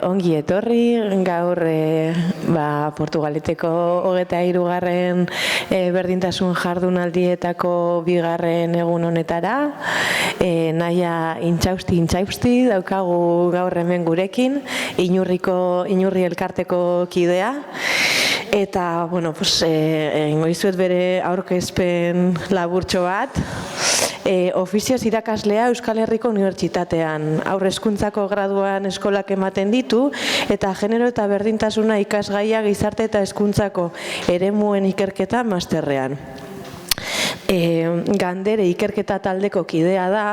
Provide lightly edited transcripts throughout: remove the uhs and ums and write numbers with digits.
ongi etorri, gaur Portugaleteko 23. Berdintasun jardunaldietako 2. egun honetara. Naia intxausti daukagu gaur hemen gurekin, Inurri elkarteko kidea. Eta, ingo dizuet bere aurkezpen laburtxo bat. Ofizioz irakaslea Euskal Herriko Unibertsitatean. Haur hezkuntzako graduan eskolak ematen ditu, eta genero eta berdintasuna ikasgaia gizarte eta hezkuntzako eremuen ikerketa masterrean. Gandere ikerketa taldeko kidea da,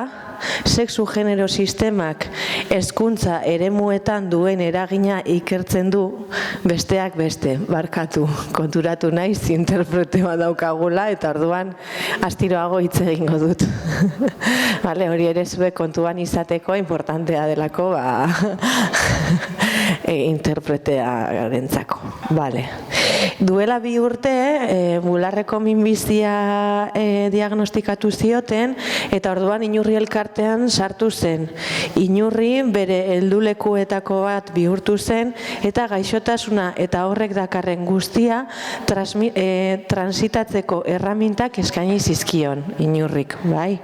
sexu genero sistemak hezkuntza eremuetan duen eragina ikertzen du, besteak beste, barkatu, konturatu naiz, interprete bat daukagula, eta orduan astiroago hitz egingo dut. Hori ere zuek kontuan izateko importantea delako, interpretea garentzako. Duela 2 urte, bularreko minbizia diagnostikatu zioten, eta orduan Inurri elkartean sartu zen. Inurri bere heldulekuetako bat bihurtu zen, eta gaixotasuna eta horrek dakarren guztia transitatzeko erramintak eskaini zizkion Inurrik, bai?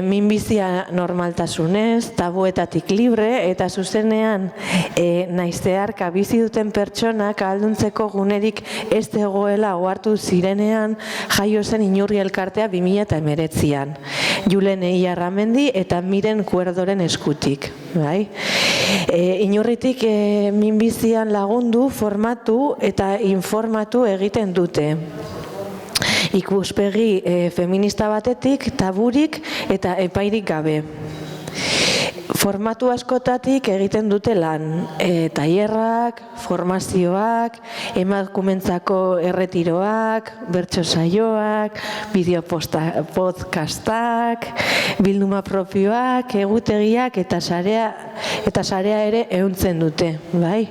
Minbizia normaltasunez, tabuetatik libre, eta zuzenean naiztearka bizi duten pertsonak ahalduntzeko gunerik ez dagoela ohartu zirenean jaio zen Inurri elkartea 2019an. Julen Iarramendi eta Miren Kuerdoren eskutik. Inurritik minbizian lagundu, formatu eta informatu egiten dute. Ikuspegi feminista batetik, taburik eta epairik gabe. Formatu askotatik egiten dute lan, tailerrak, formazioak, emakumentzako erretiroak, bertso saioak, bideo podcastak, bilduma propioak, egutegiak eta sarea ere ehuntzen dute, bai?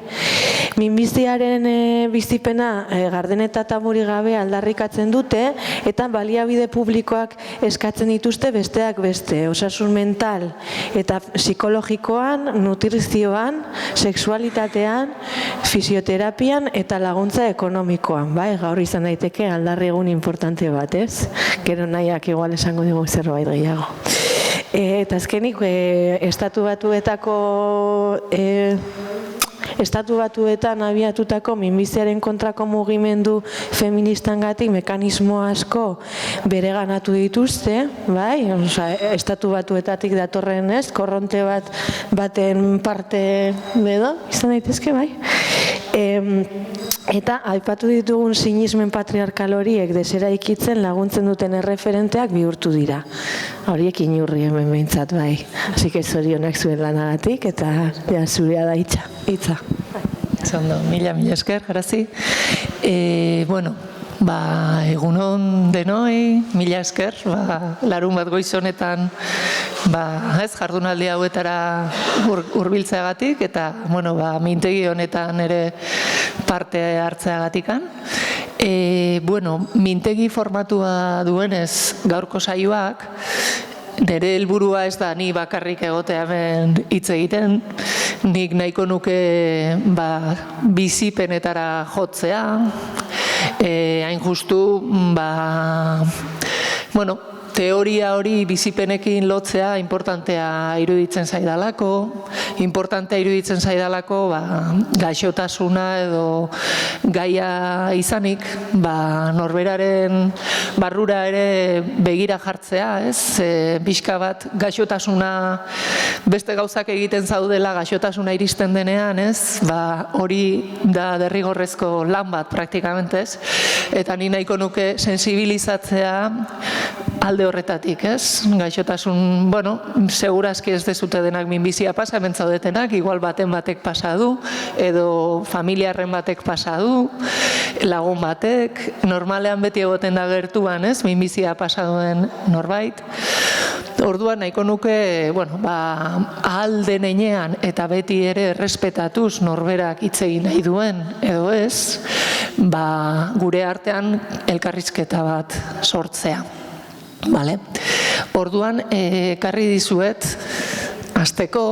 Minbiziaren bizipena garden eta taburi gabe aldarrikatzen dute, eta baliabide publikoak eskatzen dituzte besteak beste, osasun mental eta psikologikoan, nutrizioan, sexualitatean, fisioterapian eta laguntza ekonomikoan. Gaur izan daiteke aldarri egun importante bat, ez? Gero nahiak igual esango dugu zerbait gehiago. Eta azkenik, Estatu Batuetan abiatutako minbiziaren kontrako mugimendu feministangatik mekanismo asko bereganatu dituzte, bai? Estatu Batuetatik datorren ez, korronte baten parte edo, izan daitezke, bai? Eta aipatu ditugun sinismen patriarkal horiek desera ikitzen laguntzen duten erreferenteak bihurtu dira. Horiek Inurri hemen behintzat, bai. Así que zorionak zuen lanagatik, eta zurea da hitza. Zondo, mila esker, grazi. Egunon denoi, mila esker, larun bat goiz honetan jardunaldi hauetara hurbiltzeagatik, eta mintegi honetan ere parte hartzeagatikan. Mintegi formatua duenez gaurko saioak, nire helburua ez da ni bakarrik egotea hemen hitz egiten, nik nahiko nuke bizipenetara jotzea, hain justu, teoria hori bizipenekin lotzea importantea iruditzen zaidalako, gaixotasuna edo gaia izanik, norberaren barrura ere begira jartzea, ez? Pixka bat gaixotasuna beste gauzak egiten zaudela gaixotasuna iristen denean, ez? Hori da derrigorrezko lan bat praktikamente, ez? Eta ni nahiko nuke sensibilizatzea alde horretatik, ez? Gaixotasun, segurazki ez dezute denak minbizia pasa, hemen zaudetenak, igual batek pasa du, edo familiarren batek pasa du, lagun batek, normalean beti egoten da gertuan, ez? Minbizia pasa duen norbait. Orduan nahiko nuke, ahal denean eta beti ere errespetatuz norberak hitz egin nahi duen, edo ez, gure artean elkarrizketa bat sortzea. Orduan, ekarri dizuet, hasteko,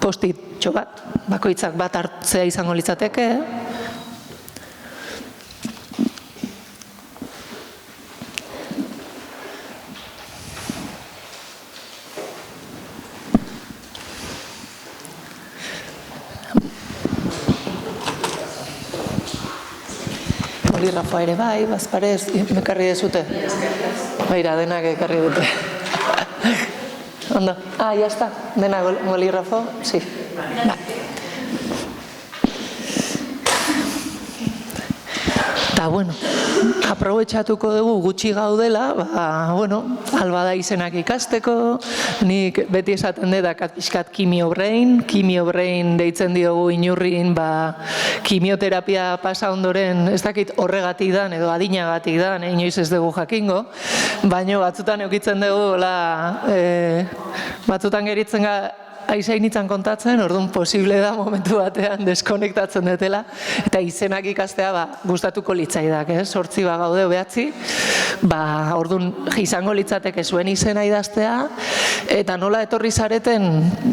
post-it minutitxo bat, bakoitzak bat hartzea izango litzateke. Boligrafoa ere bai, bazparez, mekarri dezute. Beira, denak ekarri dute. Ondo. Ya está. Dena boligrafo? Sí. Ba. Eta, bueno, aprobetxatuko dugu gutxi gaudela, alba da izenak ikasteko, nik beti esaten dedakat pixkat kimio brain deitzen diogu inurrin, kimioterapia pasa ondoren, ez dakit horregatik dan, edo adinagatik dan, inoiz ez dugu jakingo, baina batzutan eukitzen dugu, batzutan geritzen aizainitzan kontatzen, orduan posible da momentu batean deskonektatzen dutela, eta izenak ikastea gustatuko litzaidak, 8 gaude 9, orduan izango litzateke zuen izena idaztea, eta nola etorri zareten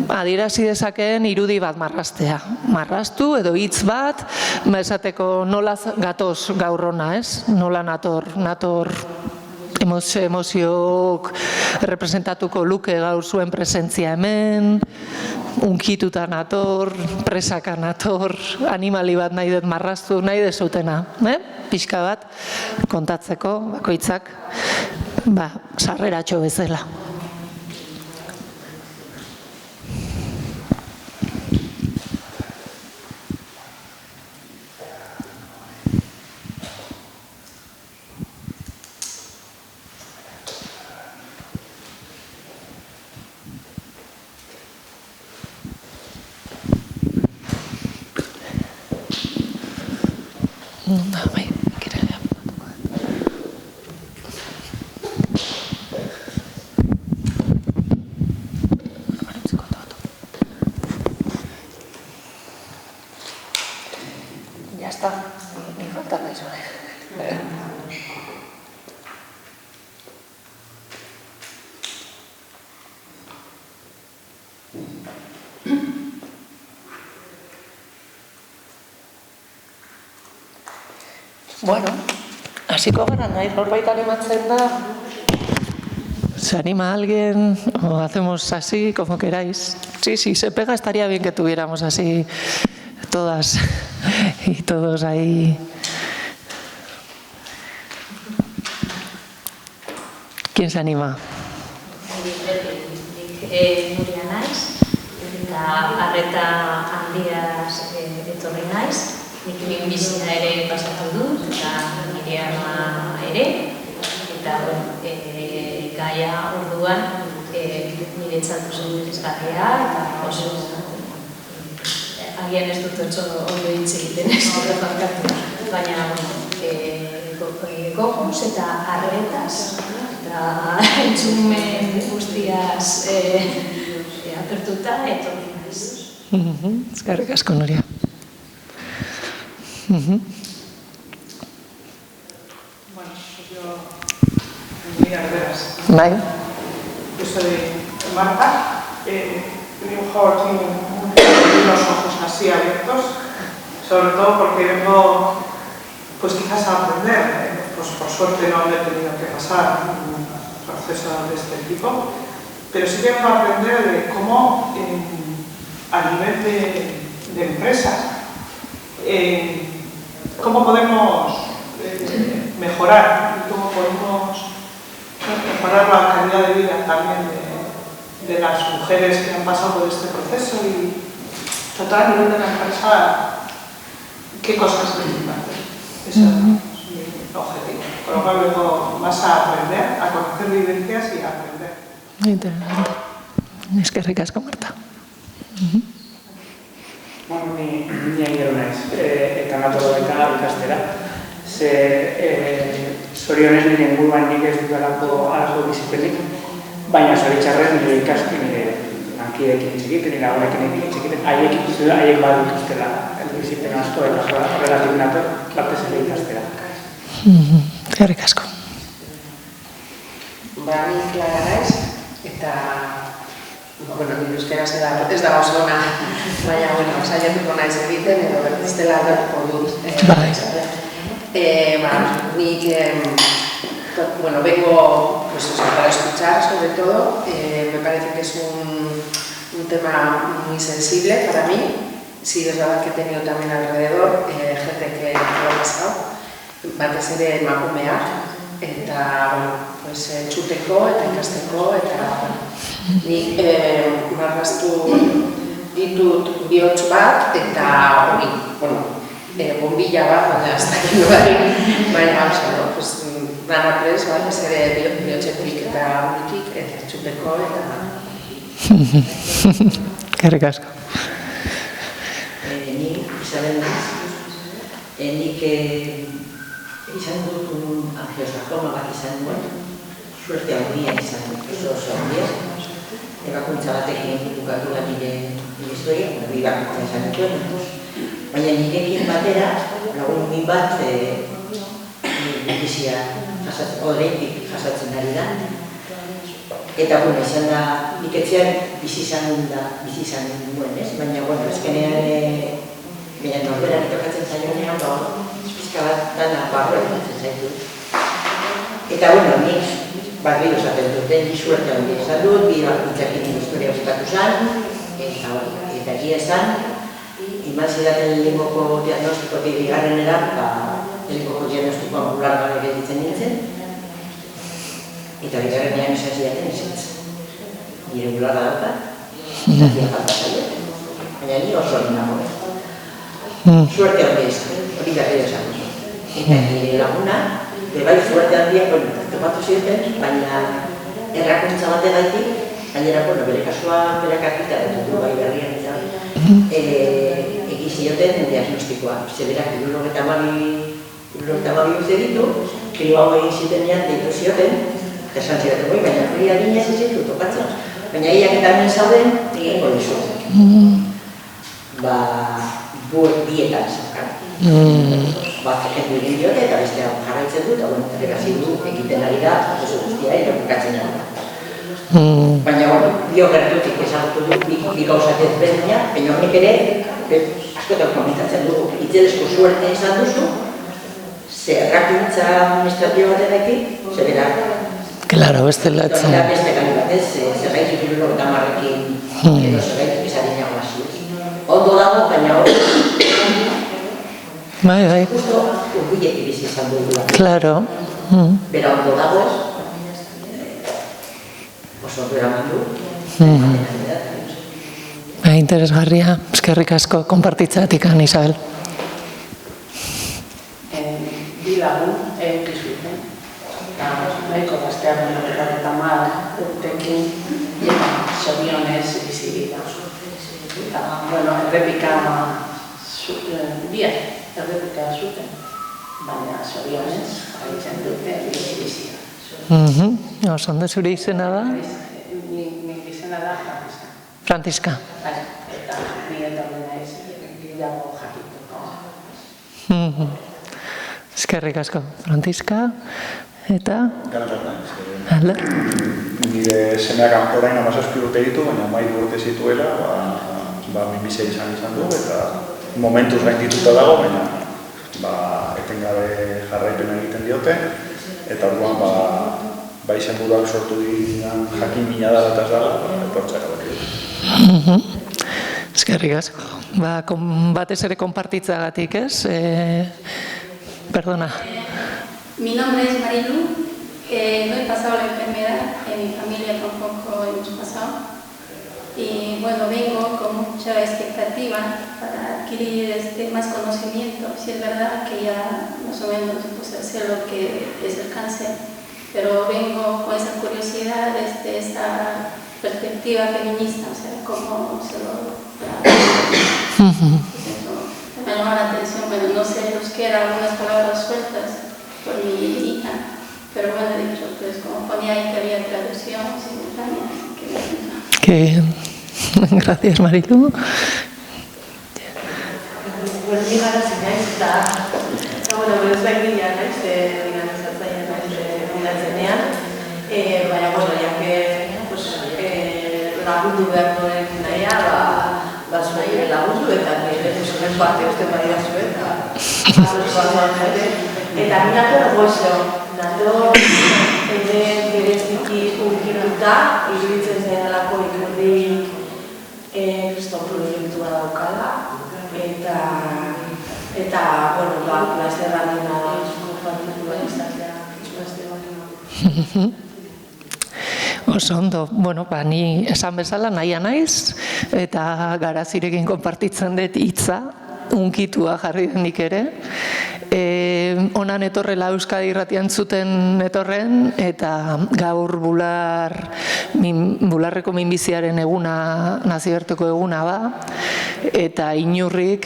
adierazi dezakeen irudi bat marraztea. Marraztu edo hitz bat, esateko nola gatoz gaur hona, nola nator emozioak representatuko luke gaur zuen presentzia hemen, unkituta nator, presaka nator, animali bat nahi dut marraztu, nahi dezutena, pixka bat kontatzeko, bakoitzak, sarreratxo bezala. Ya está, ni falta eso. Bueno, hasiko gara, nahi norbait animatzen da. ¿Se anima alguien? ¿O hacemos así, como queráis? Sí, se pega, estaría bien que tuviéramos así todas y todos ahí. ¿Quién se anima? Nuria naiz, eta arreta handiaz etorri naiz. Nik minbizia ere pasatu dut, eta nire ama ere. Eta gaia orduan niretzat oso interesgarria, eta oso agian ez dut ondo hitz egiten ez dut barkatu. Baina goguz eta arretaz, eta entzumen guztiaz apertuta etorri naiz. Eskerrik asko, Nuria. Bueno, pues yo, Nuria Herreras. Bai. Yo soy Marta. Dibujo aquí unos ojos así abiertos, sobre todo porque vengo, pues quizás a aprender. Pues por suerte no he tenido que pasar un proceso de este tipo, pero sí que vengo a aprender de cómo a nivel de empresas, cómo podemos mejorar y cómo podemos mejorar la calidad de vida también de las mujeres que han pasado por este proceso y tratar a nivel de la empresa qué cosas necesitan hacer. Ese es mi objetivo. Con lo cual vengo más a aprender, a conocer vivencias y a aprender. Interesante. Eskerrik asko, Marta. Bueno, ni aigero naiz, eta nato eta ikastera. Zorionez nire inguruan nik ez dudalako alako bizipenik, baina zoritxarrez nire ikastu, nire lankideekin txikiten, nire agurekin txikiten, haiek badut ustela bizipen asko eta horregatik nato batez ere ikastera. Eskerrik asko. Ni Klara naiz, eta bueno, nire euskaraz ez da oso ona, baina, bueno, saiatuko naiz egiten, edo bertiztela aldatuko dut. Nik, bueno, vengo pues eso, para escuchar sobre todo, me parece que es un tema muy sensible para mí. Sí, es verdad que he tenido también alrededor gente que lo ha pasado, batez ere emakumeak, eta, bueno, pues, txuteko eta ikasteko, eta nik marraztu ditut bihotz bat, eta hori, bueno, bombilla bat, baina ez dakit nolari, baina, pues, dana prez, ez ere bihotzetik eta horitik, eta txuteko, eta... Eskerrik asko. Ni Isabel naiz, nik izan dut angiosarkoma bat izan duen, suerte handia izan dut, oso handia, ebakuntza batekin bukatu da nire historia, nire bakuntza izan dutuen, baina nirekin batera, lagun min bat bizia horreitik jasatzen ari da, eta bueno, izan da, nik etxean bizi izan duen, ez? Baina, bueno, ezkenean, baina norberari tokatzen zaionean, pizka bat dana barroa ematen zaitu. Eta, bueno, nik barriro esaten duten, ni suerte handia izan dut, bi bakuntzakin historia ospatu zan, eta egia esan, iman zidaten lehengoko diagnostikotik bigarrenera, lehengoko diagnostikoa angular gabe gelditzen nintzen, eta bigarrenean esan zidaten ezetz. Nire bularra dauka, eta zia falta zaioten. Baina ni oso hori nago. Suerte handia izan, hori berriro esan duzu. Eta nire laguna, bebai suerte handia, topatu zioten, baina errakuntza bategaitik, gainerako, bere kasua berakakita dut bai berrian izan, egizioten diagnostikoa. Zeberak 72 urte ditu, kilo hau egin zitenean deitu zioten, esan zioten goi, baina hori adinez ez ditu topatzen. Baina hiak eta hemen zauden, egin goi zuen. Bietan zaukan. Bat zekendu egin diote eta beste hau jarraitzen dut, eta erregazin du egiten ari da, oso guztia irakukatzen ari da. Baina, bueno, bio gertutik ezagutu du, bi gauzak ez berdina, baina honek ere, askotan komentatzen dugu, itzelezko suerte izan duzu, ze errakuntza administratio batenetik, zebera. Claro, beste latzen. Beste gali batez, zergaitik 70ekin, edo zergaitik ezadinago hasi. Ondo dago, baina hori. Bai. Justo, urguietik bizi izan dugu. Claro. Bera ondo dago, oso ondo eraman du. Interesgarria, eskerrik asko, konpartitzatik, Isabel. Bi lagun, zuten, nahiko gaztean eta urtekin, zorionez bizi dira. Eta, bueno, errepika zuten, baina zorionez, haitzen dute bizia. Oso ondo zure izena da? Nik izena da Frantiska. Eta nire torrena ez, dago jakituko. Eskerrik asko, Frantiska. Eta? Gara. Nire semeak orain 17 urte ditu, baina 12 urte zituela, minbizia izan du, eta momentuz gaindituta dago, baina etengabe jarraipena egiten diote, eta orduan izen buruak sortu dinan jakin mina dara eta ez dara, etortzera beti. Eskerrik asko. Batez ere konpartitzagatik, ez? Perdona. Mi nombre es Marilu, no he pasado la enfermedad, en mi familia tampoco hemos pasado. Y bueno, vengo con mucha expectativa para adquirir más conocimiento. Si es verdad que ya más o menos sé lo que es el cáncer, pero vengo con esa curiosidad desde esa perspectiva feminista, o sea, cómo se lo... Me llama la atención, bueno, no sé, busqué algunas palabras sueltas por mi hija, pero bueno, he dicho, pues como ponía ahí que había traducción simultánea, que me ayuda. Qué bien. Gracias, Marilu. Bueno, ni gara zinaiz da, bueno, berezbait dira, dinamizatzailean bilatzenean, baina, bueno, ya que lagundu behar duen nahia, zuen lagundu eta nire zuen parte uste badira zuen, eta mirako gozo, nato ere bereziki unkituta, iruditzen zaidalako ikurri kriston proiektua daukala, eta, bueno, plazerra dena partikularizazioa izbazte hori. Oso ondo, bueno, ni esan bezala nahia naiz, eta Garazirekin konpartitzen dut hitza, unkitua jarri denik ere. Honan etorrela Euskadi Irratian zuten etorren, eta gaur bularreko minbiziaren eguna, nazioarteko eguna da, eta Inurrik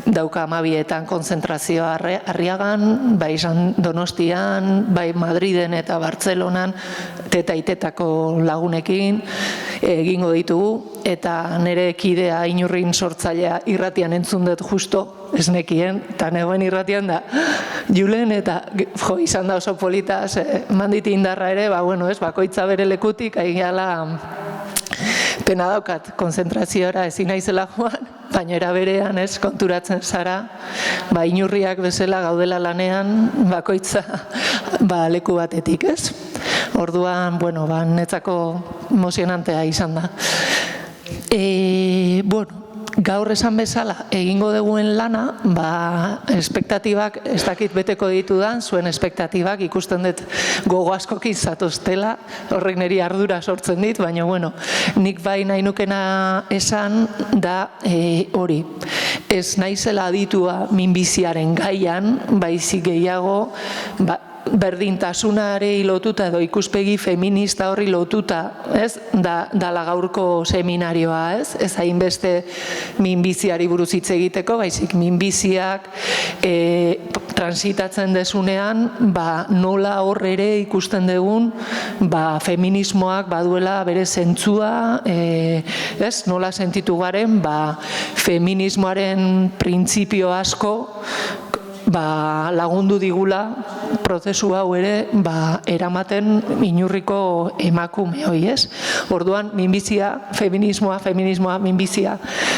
dauka 12etan konzentrazioa Arriagan, bai Donostian, bai Madriden eta Bartzelonan, tetako lagunekin egingo ditugu, eta nire kidea Inurrin sortzailea irratian entzun dut justo, ez nekien, eta negoen irratian da, Julen, eta izan da oso polita, manditi indarra ere, bakoitza bere lekutik, aigeala pena daukat, konzentrazioara ezin naizela joan, baina era berean konturatzen zara, Inurriak bezala gaudela lanean, bakoitza leku batetik, ez? Orduan, netzako emozionantea izan da. Gaur esan bezala, egingo duguen lana, espektatibak, ez dakit beteko ditudan, zuen espektatibak, ikusten dut gogo askokin zatoztela, horrek niri ardura sortzen dit, baina, nik bai nahi nukena esan da hori. Ez naizela aditua minbiziaren gaian, baizik gehiago, berdintasunare lotuta edo ikuspegi feminista horri lotuta, ez? Dala gaurko seminarioa, ez? Ez hainbeste minbiziari buruz hitz egiteko, baizik minbiziak transitatzen desunean, nola hor ere ikusten dugun, feminismoak baduela bere zentzua, ez? Nola sentitu garen, feminismoaren printzipio asko, lagundu digula prozesu hau ere eramaten Inurriko emakume hoi, ez? Orduan, minbizia, feminismoa, minbizia,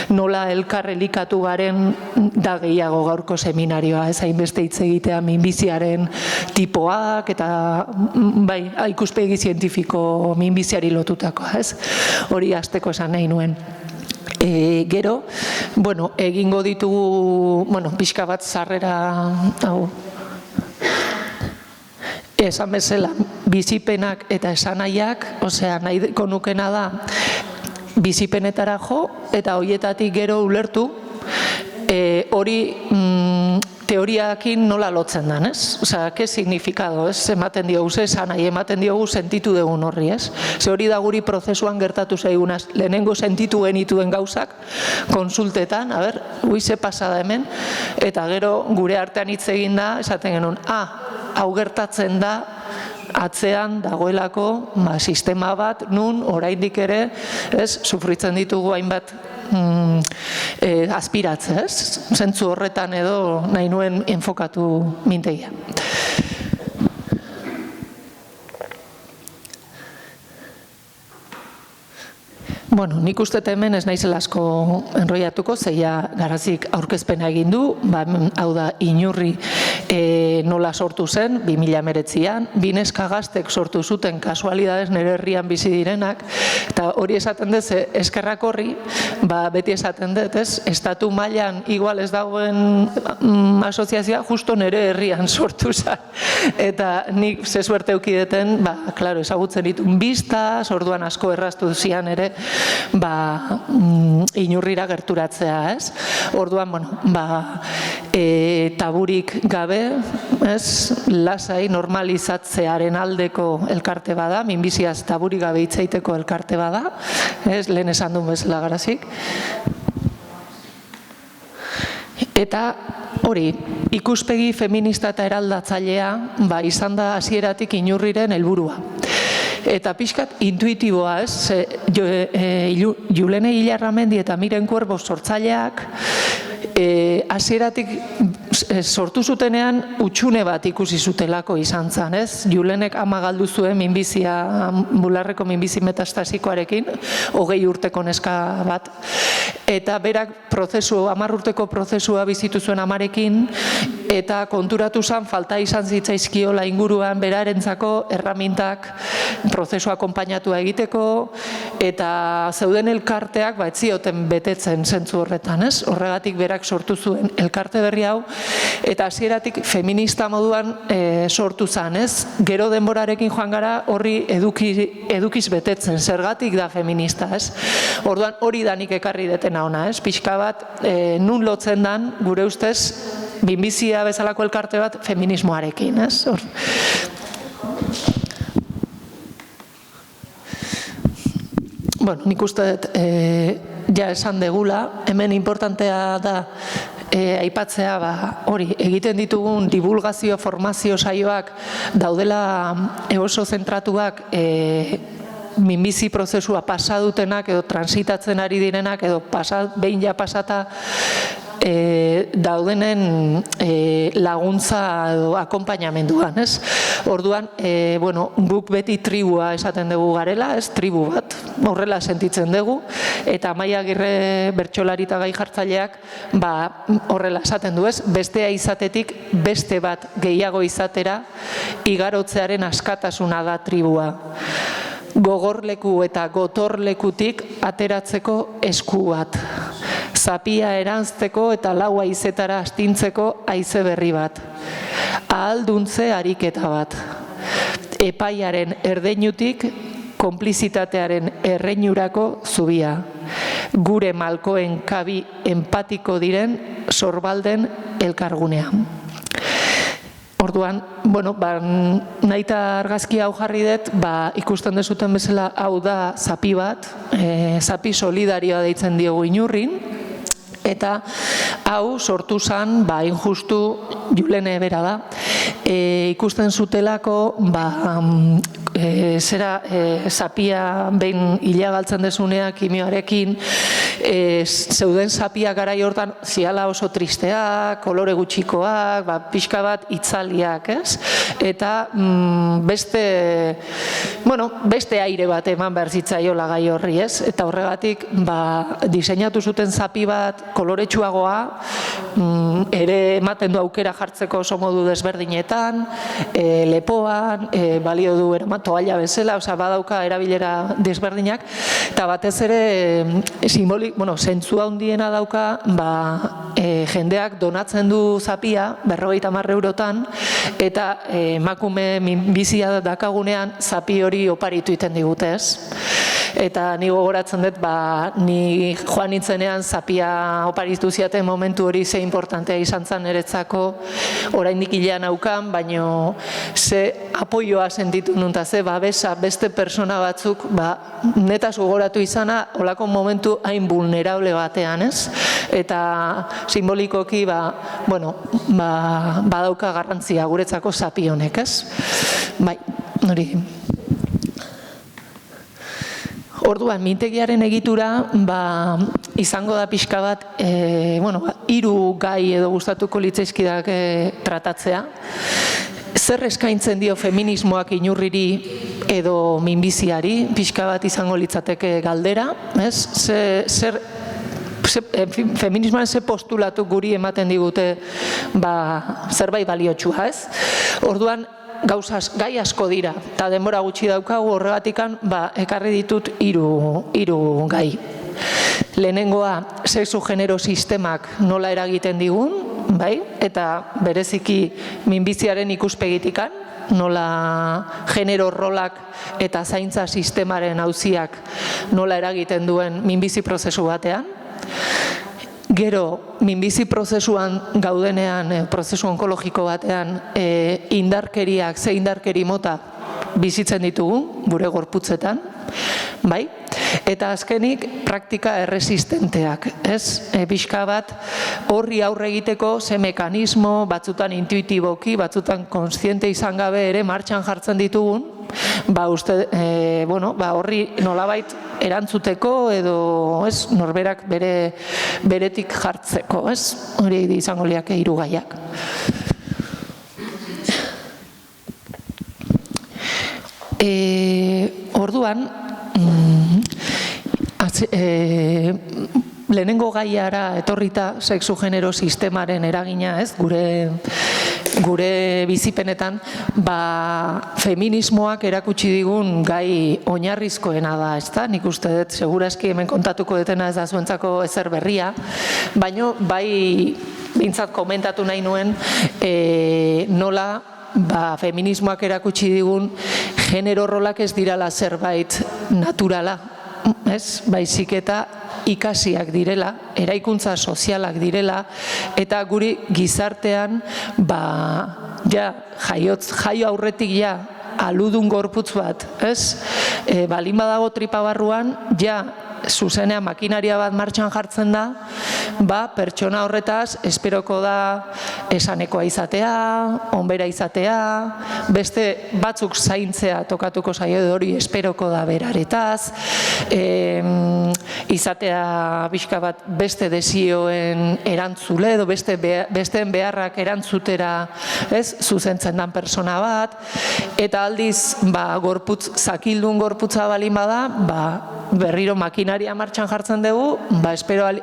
nola elkar elikatu garen da gehiago gaurko seminarioa, ez? Hainbeste hitz egitea minbiziaren tipoak eta ikuspegi zientifiko minbiziari lotutakoa, ez? Hori hasteko esan nahi nuen. Gero, egingo ditugu, pixka bat sarrera, esan bezala, bizipenak eta esanahiak, nahiko nukena da, bizipenetara jo, eta horietatik gero ulertu, hori teoriakin nola lotzen den, ez? Ke signifikado, ez? Ematen diogu, esanahi ematen diogu sentitu dugun horri, ez? Ze hori da guri prozesuan gertatu zaigunaz, lehenengo sentitu genituen gauzak, konsultetan, ze pasada hemen, eta gero gure artean hitz egin da, esaten genuen, hau gertatzen da, atzean dagoelako sistema bat, nun oraindik ere, ez, sufritzen ditugu hainbat aspiratzea, ez? Zentzu horretan edo nahi nuen enfokatu mintegia. Nik uste hemen ez naizela asko enroiatuko, zeia Garazik aurkezpena egin du, hau da Inurri nola sortu zen, 2019an, bineska gaztek sortu zuten kasualidades nire herrian bizi direnak, eta hori esaten dut, eskerrak horri, beti esaten dut, ez, estatu mailan igual ez dagoen asoziazioa justo nire herrian sortu zen, eta nik ze suerte eukideten, klaro, ezagutzen ditun biztaz, orduan asko erraztu zian ere, Inurrira gerturatzea, ez? Orduan, taburik gabe, ez? Lasai normalizatzearen aldeko elkarte bada, minbiziaz taburik gabe hitzaiteko elkarte bada, ez? Lehen esan duen bezala Garazik. Eta hori, ikuspegi feminista eta eraldatzailea, izan da hasieratik Inurriren helburua. Eta pixkat intuitiboa, ez? Julene Ilarramendi eta Miren Cuervo sortzaileak hasieratik sortu zutenean utxune bat ikusi zutelako izan zen, ez? Julenek ama galdu zuen minbizia, bularreko minbizi metastasikoarekin, 20 urteko neska bat, eta berak 10 urteko prozesua bizitu zuen amarekin, eta konturatu zen, falta izan zitzaizkiola inguruan berarentzako erramintak prozesua akonpainatua egiteko, eta zeuden elkarteak ez zioten betetzen zentzu horretan, ez? Horregatik berak sortu zuen elkarte berri hau, eta hasieratik feminista moduan sortu zen, ez? Gero denborarekin joan gara horri edukiz betetzen, zergatik da feminista, ez? Orduan hori da nik ekarri detena ona, ez? Pixka bat, nun lotzen dan, gure ustez, minbizia bezalako elkarte bat feminismoarekin, ez? Bueno, nik uste dut, ja esan degula, hemen importantea da aipatzea, hori, egiten ditugun divulgazio, formazio saioak daudela oso zentratuak minbizi prozesua pasa dutenak edo transitatzen ari direnak edo behin ja pasata daudenen laguntza edo akonpainamenduan, ez? Orduan, guk beti tribua esaten dugu garela, ez? Tribu bat, horrela sentitzen dugu, eta Amaia Agirre bertsolari eta gai jartzaileak horrela esaten du, ez? Bestea izatetik beste bat gehiago izatera igarotzearen askatasuna da tribua. Gogorleku eta gotorlekutik ateratzeko esku bat. Zapia eranzteko eta lau haizetara astintzeko haize berri bat. Ahalduntze ariketa bat. Epaiaren erdeinutik konplizitatearen erreinurako zubia. Gure malkoen kabi empatiko diren sorbalden elkargunean. Orduan, nahita argazki hau jarri dut, ikusten dezuten bezala hau da zapi bat, zapi solidarioa deitzen diogu Inurrin, eta hau sortu zen, injustu Julene bera da, ikusten zutelako, zapia behin hila galtzen desunea kimioarekin, zeuden zapia garai hortan ziala oso tristeak, kolore gutxikoak, pixka bat itzaliak, ez? Eta beste aire bat eman behar zitzaiola gai horri, ez? Eta horregatik diseinatu zuten zapi bat koloretsuagoa, ere ematen du aukera jartzeko oso modu desberdinetan, lepoan, balio du toalla bezala, badauka erabilera desberdinak, eta batez ere zentzua handiena dauka, jendeak donatzen du zapia, 50 eurotan, eta emakume minbizia dakagunean zapi hori oparitu iten digutez. Eta ni gogoratzen dut, ni joan nintzenean zapia oparitu ziaten momentu hori ze importantea izan zen niretzako, oraindik hilean aukan, baino ze apoioa sentitu nunta, ze babesa beste persona batzuk netaz gogoratu izana olako momentu hain vulnerable batean, ez? Eta simbolikoki badauka garrantzia guretzako zapi honek, ez? Hori. Orduan, mintegiaren egitura izango da pixka bat, 3 gai edo gustatuko litzaizkidak tratatzea. Zer eskaintzen dio feminismoak Inurriri edo minbiziari, pixka bat izango litzateke galdera, ez? Feminismoan ze postulatu guri ematen digute zerbait baliotsua, ez? Orduan, gai asko dira, eta denbora gutxi daukagu horregatikan, ekarri ditut 3 gai. Lehenengoa, sexu genero sistemak nola eragiten digun, eta bereziki minbiziaren ikuspegitikan, nola genero rolak eta zaintza sistemaren auziak nola eragiten duen minbizi prozesu batean. Gero, minbizi prozesuan gaudenean, prozesu onkologiko batean, ze indarkeri mota bizitzen ditugu, gure gorputzetan, Eta azkenik, praktika erresistenteak, ez? Pixka bat, horri aurre egiteko ze mekanismo, batzutan intuitiboki, batzutan kontziente izan gabe ere martxan jartzen ditugun, horri nolabait erantzuteko edo norberak beretik jartzeko, ez? Hori izango liake hiru gaiak. Orduan, lehenengo gaiara etorrita sexu genero sistemaren eragina, ez? Gure bizipenetan, feminismoak erakutsi digun gai oinarrizkoena da, ezta? Nik uste dut, segurazki hemen kontatuko dutena ez da zuentzako ezer berria, baino bai bintzat komentatu nahi nuen nola feminismoak erakutsi digun genero rolak ez dirala zerbait naturala, ez? Baizik eta ikasiak direla, eraikuntza sozialak direla, eta guri gizartean jaio aurretik aludun gorputz bat, ez? Balin badago tripa barruan, zuzenean makinaria bat martxan jartzen da, pertsona horretaz esperoko da esanekoa izatea, onbera izatea, beste batzuk zaintzea tokatuko zaio hori esperoko da beraretaz, izatea pixka bat beste desioen erantzule edo besteen beharrak erantzutera zuzentzen dan persona bat, eta aldiz gorputz, zakildun gorputza balin bada, berriro makinaria martxan jartzen dugu,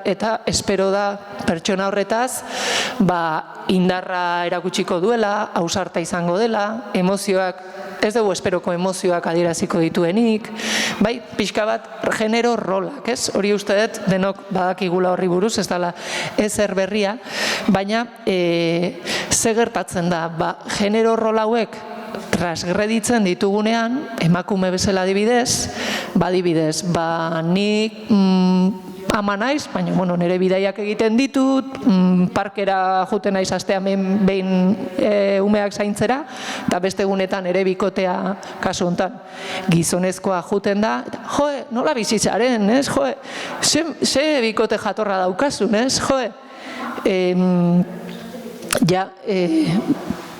eta espero da pertsona horretaz indarra erakutsiko duela, ausarta izango dela, emozioak, ez dugu esperoko emozioak adieraziko dituenik, pixka bat genero rolak, ez? Hori uste dut, denok badakigula horri buruz, ez dela ezer berria, baina ze gertatzen da, genero rol hauek transgreditzen ditugunean, emakume bezala adibidez, nik ama naiz, baina nire bidaiak egiten ditut, parkera juten naiz astean behin umeak zaintzera, eta beste egunetan ere bikotea kasu honetan gizonezkoa juten da, nola bizitzaren, ez? Ze bikote jatorra daukasun, ez?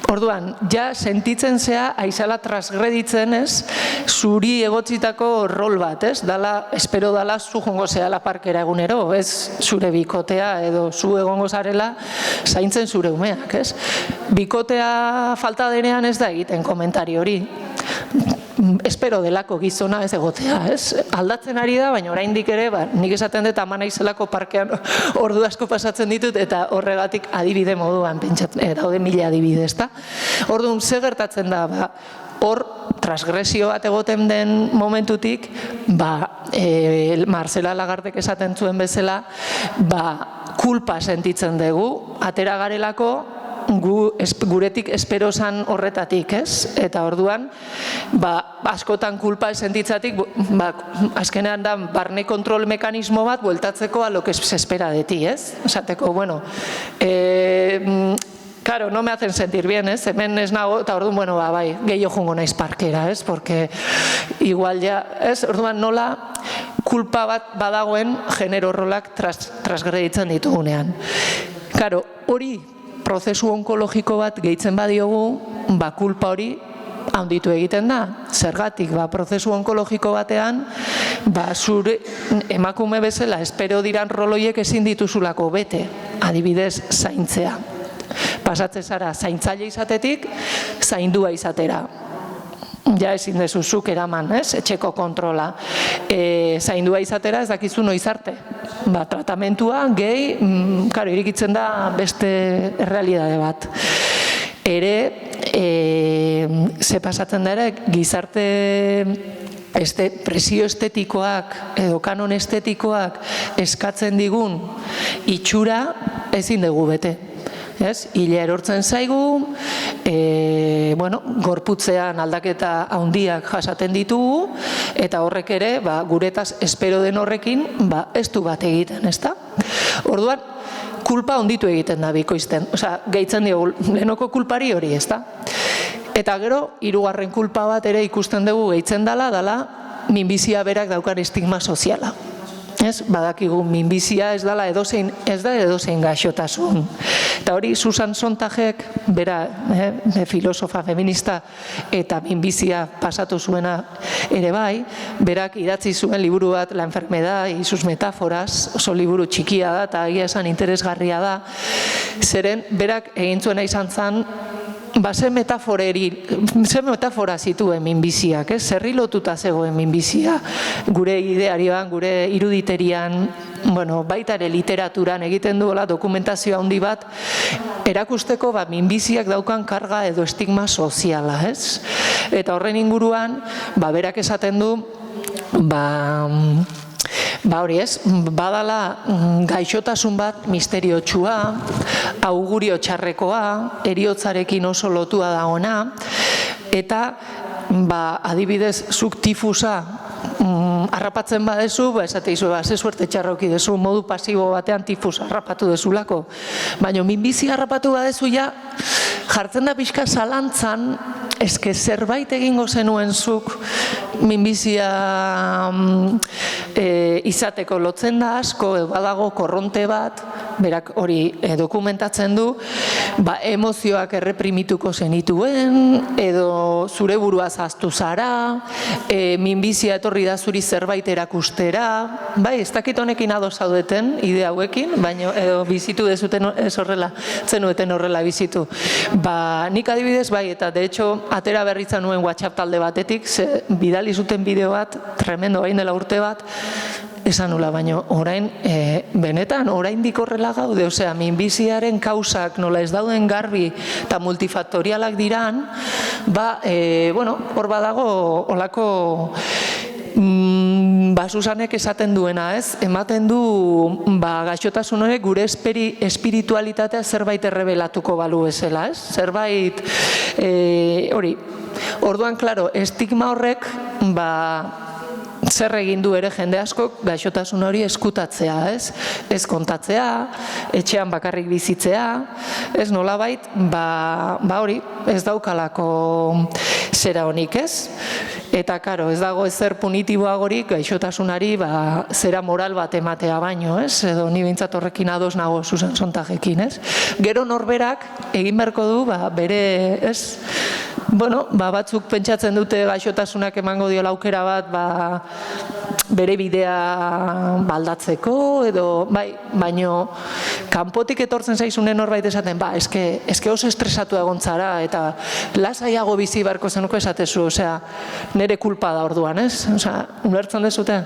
Orduan, sentitzen zea, aizala transgreditzen, ez, zuri egotzitako rol bat, ez, espero dala zu jongo zehala parkera egunero, ez, zure bikotea edo zu egongo zarela zaintzen zure umeak, ez. Bikotea falta denean ez da egiten komentari hori. Espero delako gizona ez egotea, ez? Aldatzen ari da, baina oraindik ere, nik esaten dut ama naizelako parkean ordu asko pasatzen ditut, eta horregatik adibide moduan daude mila adibide, ezta? Orduan, ze gertatzen da, hor transgresio bat egoten den momentutik, Marcela Lagardek esaten zuen bezala, kulpa sentitzen dugu, atera garelako, guretik esperosan horretatik, ez? Eta orduan, askotan kulpa sentitzatik, azkenean da barne kontrol mekanismo bat bueltatzeko a lo que se espera de ti, ez? Esateko, claro, no me hacen sentir bien, ez? Hemen ez nago, eta orduan, gehiago jungo naiz parkera, ez? Porque igual ez? Orduan, nola kulpa bat badagoen genero rolak transgreditzen ditugunean. Claro, hori prozesu onkologiko bat gehitzen badiogu, kulpa hori handitu egiten da. Zergatik, prozesu onkologiko batean, zure emakume bezala espero diran roloiek ezin dituzulako bete, adibidez zaintzea. Pasatzen zara zaintzaile izatetik, zaindua izatera. Ezin dezuzuk eraman, etxeko kontrola. Zaindua izatera ez dakizu noiz arte. Tratamentua, gehi, irikitzen da beste errealidade bat. Ze pasatzen da ere, gizarte presio estetikoak edo kanon estetikoak eskatzen digun itxura ezin dugu bete. Hila erortzen zaigu, gorputzean aldaketa handiak jasaten ditugu, eta horrek ere, guretaz espero den horrekin, ez du bat egiten, ezta? Orduan, kulpa onditu egiten da bikoizten, gehitzen diogu, lehenoko kulpari hori, ezta? Eta gero, hirugarren kulpa bat ere ikusten dugu gehitzen dela, minbizia berak daukan estigma soziala. Ez, badakigu minbizia ez da edozein gaixotasun. Eta hori Susan Sontagek, bera, filosofa feminista eta minbizia pasatu zuena ere bai, berak idatzi zuen liburu bat, La enfermedad y sus metáforas, oso liburu txikia da eta egia esan interesgarria da, zeren berak egin zuena izan zen, ze metafora zituen minbiziak, zerri lotuta zegoen minbizia, gure idearioan, gure iruditerian, baita ere literaturan egiten duela dokumentazio handi bat, erakusteko minbiziak daukan karga edo estigma soziala, ez? Eta horren inguruan, berak esaten du, hori ez, badala gaixotasun bat misteriotsua, augurio txarrekoa, eriotzarekin oso lotua dagoena, eta adibidez zuk tifusa harrapatzen badezu, esate izu, ze suerte txarroki dezu, modu pasibo batean tifus harrapatu dezulako. Baina minbizi harrapatu badezu jartzen da pixka zalantzan, eske zerbait egingo zenuen zuk minbizia izateko lotzen da asko, badago korronte bat, berak hori dokumentatzen du, emozioak erreprimituko zenituen, edo zure burua zaztu zara, minbizia etorri da zuri zerbait erakustera, ez dakit honekin ados zaudeten, ide hauekin, baina edo bizitu dezuten ez horrela, zenueten horrela bizitu. Nik adibidez, eta de hecho, atera berritzen nuen WhatsApp talde batetik, bidali zuten bideo bat, tremendo, hain dela urte bat, esan nula, baina orain, benetan, orain dikorrela gaude, osea, minbiziaren kausak nola ez dauden garbi eta multifaktorialak diran, hor badago olako Susanek esaten duena, ez? Ematen du gaixotasun horrek gure espiritualitatea zerbait errebelatuko balu bezala, ez? Zerbait, hori, orduan, klaro, estigma horrek, zer egin du ere jende askok gaixotasun hori eskutatzea, ez? Ez kontatzea, etxean bakarrik bizitzea, ez nolabait, hori, ez daukalako zera honik, ez? Eta, karo, ez dago ezer punitiboagorik gaixotasunari zera moral bat ematea baino, ez? Edo ni behintzat horrekin ados nago Susan Sontagekin, ez? Gero norberak egin beharko du, bere, ez? Batzuk pentsatzen dute gaixotasunak emango diola aukera bat, bere bidea baldatzeko, edo, baino, kanpotik etortzen zaizunen norbait esaten, eske oso estresatu egon zara, eta lasaiago bizi beharko zenuko esatezu, osea, nire kulpa da orduan, ez? Osea, ulertzen dezute?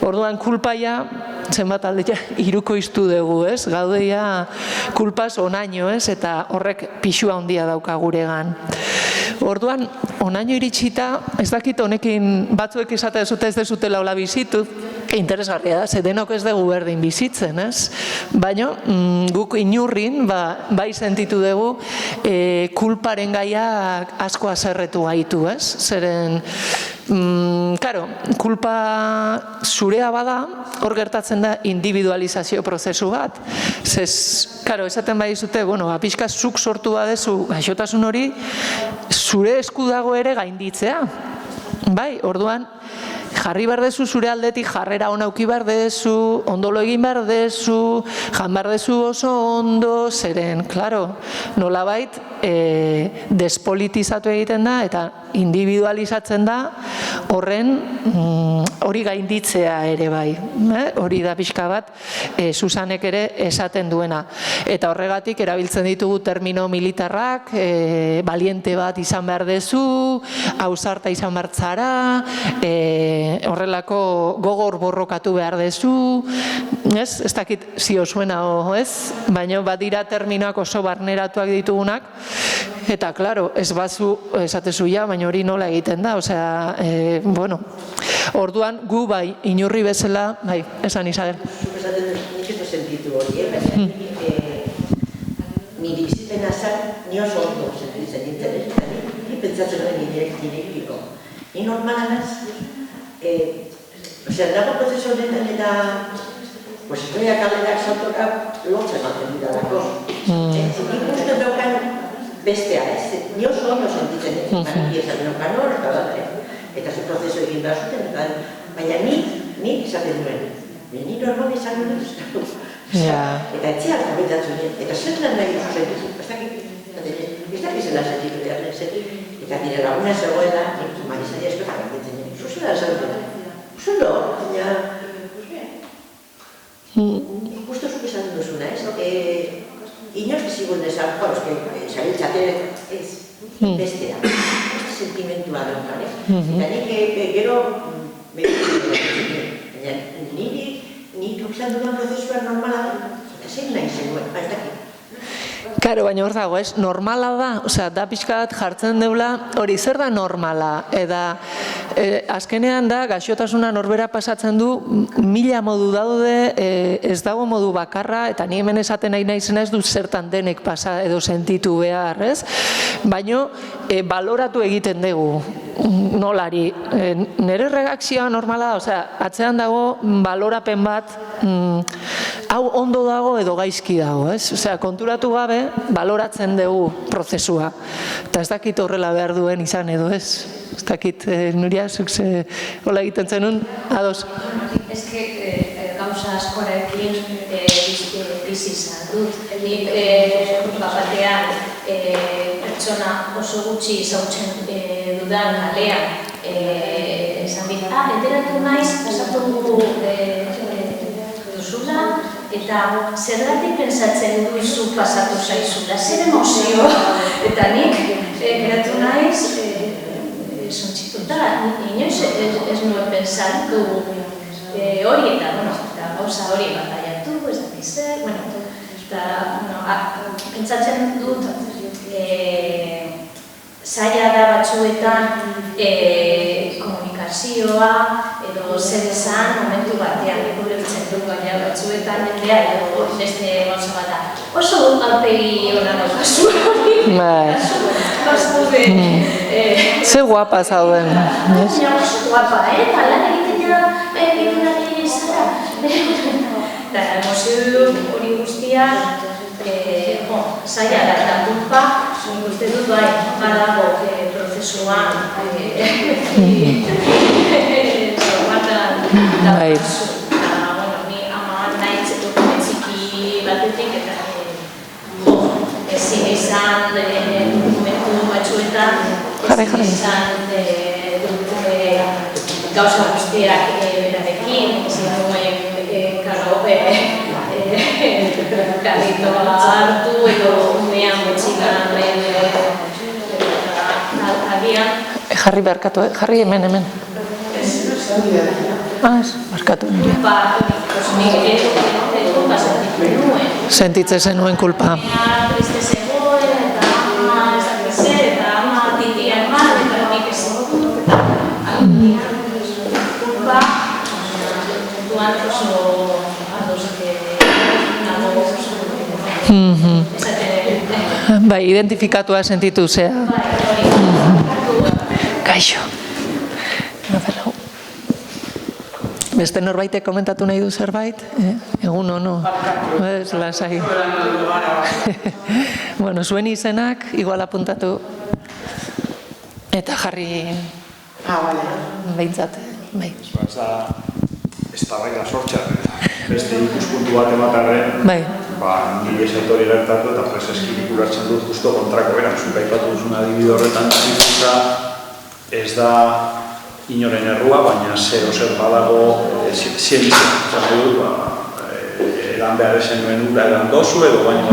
Orduan kulpaia, zenbat alde, iruko iztu dugu, ez? Gaudeia kulpaz onaino, ez? Eta horrek pixua handia dauka guregan. Orduan, onaino iritsita, ez dakit honekin batzuek izate dezute ez dezutela hola bizitu, interesgarria da, denok ez dugu berdin bizitzen, ez? Baina, guk inurrin, bai sentitu dugu, kulparen gaiak asko azerretu gaitu, ez? Zeren, karo, kulpa zurea bada, hor gertatzen da individualizazio prozesu bat. Karo, esaten bai zute, pixka zuk sortu badezu gaixotasun hori, zure esku dago ere gainditzea. Bai, orduan, jarri behar dezu zure aldetik jarrera ona uki behar dezu, ondolo egin behar dezu, jan behar dezu oso ondo, zeren, klaro, nolabait despolitizatu egiten da eta individualizatzen da horren hori gainditzea ere bai. Hori da pixka bat Susanek ere esaten duena. Eta horregatik erabiltzen ditugu termino militarrak, baliente bat izan behar dezu, ausarta izan behar zara, horrelako gogor borrokatu behar dezu, ez dakit zio zuena ez, baina badira terminoak oso barneratuak ditugunak, eta, klaro, ez bazu esatezu ja, baina hori nola egiten da, osea, orduan gu bai, inurri bezala, bai, esan Isabel. Nik ez sentitu hori, baina nire bizipen azan, ni oso ondo sentitzen nintzen, ni pentsatzen duen nirekiko. Ni normalanaz, nago prozesu honetan eta estoiak alderak saltoka lotzen maten dira dako. Nik uste daukan bestea, ez? Ni oso ondo sentitzen nintzen, ni esan daukan hor, eta eta ze prozesu egin behar zuten, baina nik esaten duen, ni normal izan duen, eta etxeak zabetatzen duen, eta zer lan nahi duzu sentitu, ez dakit zela sentitu behar den, eta nire laguna zegoela, Marisari espetak egiten duen, zuzela esan duen, zulo, baina, justo zuk esan duzuna, inoz ezigun desan, zabiltzaten ez, bestea, sentimentua daukan, eta nik gero, nik izan dudan prozesua normala da, eta zein nahi zenuen, ez dakit. Karo, baina hor dago, ez? Normala da, osea, da pixka bat jartzen deula, hori zer da normala, eta azkenean da, gaixotasuna norbera pasatzen du, mila modu daude, ez dago modu bakarra, eta ni hemen esaten nahi naizena ez du zertan denek pasa edo sentitu behar, ez? Baina, baloratu egiten dugu, nolari. Nire reakzioa normala da, osea, atzean dago balorapen bat, hau ondo dago edo gaizki dago, ez? Osea, konturatu gabe, baloratzen dugu prozesua. Eta ez dakit horrela behar duen izan edo ez. Ez dakit, Nuria, zuk ze hola egiten zenun, ados. Ez que gauza askorekin bizi izan dut. Batean, pertsona oso gutxi zautzen dudan kalean, esan dit, enteratu naiz, pasatu duzula, eta zergatik pentsatzen duzu pasatu zaizula, zer emozio, eta nik geratu naiz, zontxituta, inoiz ez nuen pentsatu hori, eta gauza hori bataiatu, ez dakit zer, eta pentsatzen dut zaila da batzuetan komunikazioa edo zer esan momentu batean ikulertzen du, baina batzuetan jendea edo beste gauza bat da. Oso aurpegi hona daukazu hori. Ze guapa zauden. Oso guapa, lan egiten ari zara. Eta emozio hori guztia zaila da, eta kulpa, uste dut bai, badago prozesuan zorbatan daukazu. Eta, ni ama nahi txiki batetik, eta ezin izan momentu batzuetan, ezin izan gauza guztiak berarekin, ezin duen karritoa hartu edo umean betxikan agian. Jarri beharkatu, jarri hemen. Barkatu nire. Sentitzen zenuen kulpa. Triste zegoen, eta ama ez dakit zer, eta ama titian mal, eta nik ez dut, eta kulpa, duan oso bai, identifikatua sentitu zea. Kaixo. Beste norbaitek komentatu nahi du zerbait? Egun ono. Ez, lasai. Bueno, zuen izenak, igual apuntatu. Eta jarri... behintzat, bai. Ez da baina sortxan, beste ikuspuntu bat ematarren, nire sektori gertatu eta preseskin ikurartzen dut justo kontrako beran. Zuk aipatu duzun adibide horretan, bizitza ez da inoren errua, baina zer badago zientzia. Zatu dut, edan behar esen nuen ura edan dozu edo baina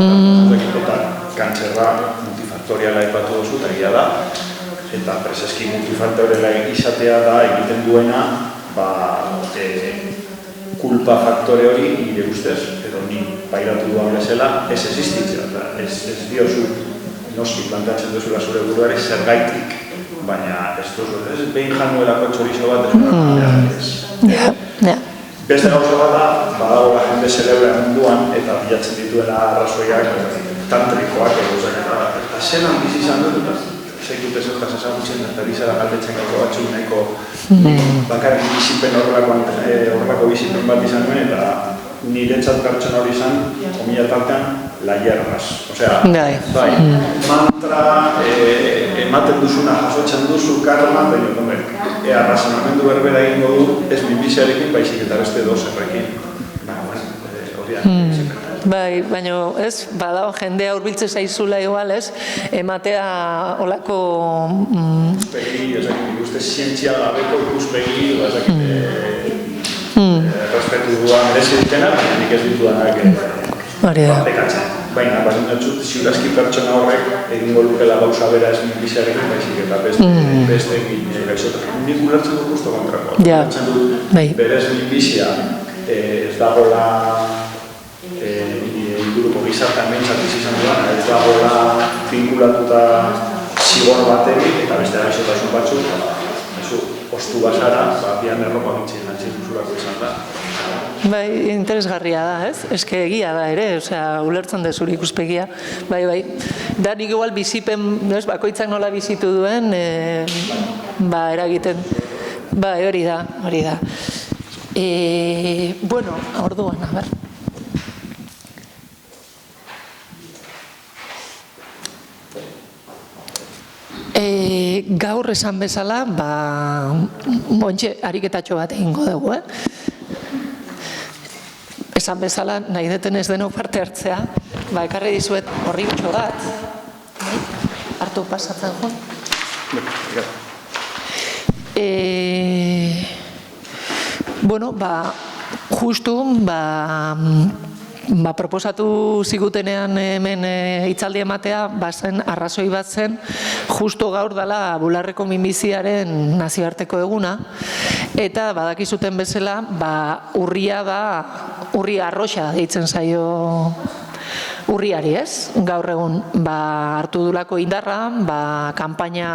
bat kantzerra multifaktoriala aipatu duzu eta egia da. Eta preseski multifaktoriala izatea da egiten duena kulpa faktore hori nire ustez, edo ni pairatu duan bezala, ez existitzea, ez diozu noski planteatzen duzula zure buruari zergaitik, baina ez duzu, ez behin januelako txorizo bat ez. Beste gauza bat da, badago jende zelebra munduan eta bilatzen dituela arrazoiak tantrikoak edo eta zelan bizi izan dut, zaitut ez hortaz ezagutzen, eta bizara galdetzen gauko batzuk nahiko bakarrik bizipen horrelako bizipen bat izan nuen, eta niretzat pertsona hori izan, komila tartean, la hierbas. Osea, bai, mantra, ematen duzuna, jasotzen duzu, karma, baina, razonamendu berbera egingo du, ez minbiziarekin, baizik eta beste dozerrekin. Bai, baina ez, badago jendea hurbiltze zaizula igual, ez, ematea olako... Ikuspegi, ezakit, ikuste zientzia gabeko ikuspegi, respetu duan merezitena, baina nik ez ditudanak pekatzen. Baina, bazinatxut, ziurazki pertsona horrek egingo lukela gauza bera ez minbiziarekin, baizik eta beste egin gaixotak. Nik ulertzen dut guztu kontrakoa. Ulertzen dut, berez minbizia ez dagoela inguruko gizartean behintzat izan duan, ez dagoela vinkulatuta zigor baterik eta beste gaixotasun batzuk, ostu basara, bian erropa gitzik jantzien duzurako izan da. Bai, interesgarria da, ez? Eske egia da ere, osea, ulertzen dezuri ikuspegia. Bai, bai. Da nik igual bizipen, bakoitzak nola bizitu duen, eragiten. Bai, hori da, hori da. Bueno, orduan, a ber. Gaur esan bezala, bontxe ariketatxo bat egingo dugu, Esan bezala, nahi deten ez denok parte hartzea, ekarri dizuet horri bitxo bat, hartu pasatzen joan. Bueno, justu, proposatu zigutenean hemen hitzaldi ematea, bazen arrazoi bat zen, justo gaur dela bularreko minbiziaren nazioarteko eguna, eta badakizuten bezala, urria da, urri arroxa deitzen zaio urriari, ez? Gaur egun, hartu dulako indarra, kanpaina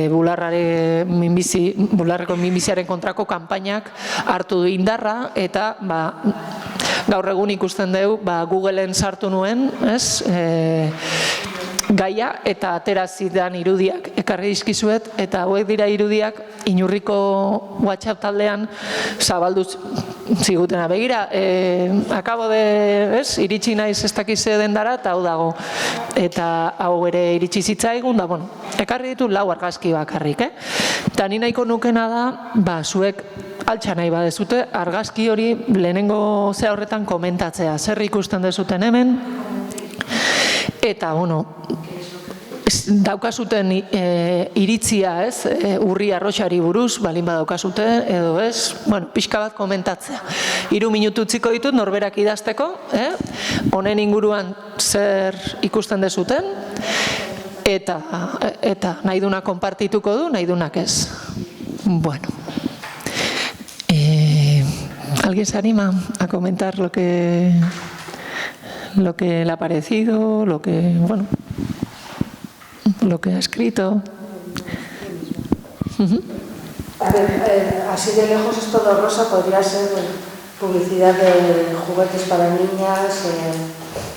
bularreko minbiziaren kontrako kanpainak hartu du indarra, eta gaur egun ikusten dugu, Googleen sartu nuen, ez? Gaia eta aterazidan irudiak ekarri dizkizuet, eta hauek dira irudiak Inurriko WhatsApp taldean zabaldu zigutena. Begira, akabo de, ez, iritsi naiz ez dakize dendara, eta hau dago. Eta hau ere iritsi zitzaigun, da, bueno, ekarri ditu 4 argazki bakarrik, Eta ni nahiko nukena da, zuek altxa nahi badezute, argazki hori lehenengo ze horretan komentatzea. Zer ikusten dezuten hemen, eta, bueno, daukazuten iritzia, ez, urri arroxari buruz, balin badaukazute, edo ez, bueno, pixka bat komentatzea. 3 minutu utziko ditut, norberak idazteko, honen inguruan zer ikusten dezuten, eta nahi duna konpartituko du, nahi dunak ez. Bueno. ¿Alguien se anima a comentar lo que le ha parecido, lo que ha escrito? A ver, así de lejos es todo rosa, podría ser publicidad de juguetes para niñas,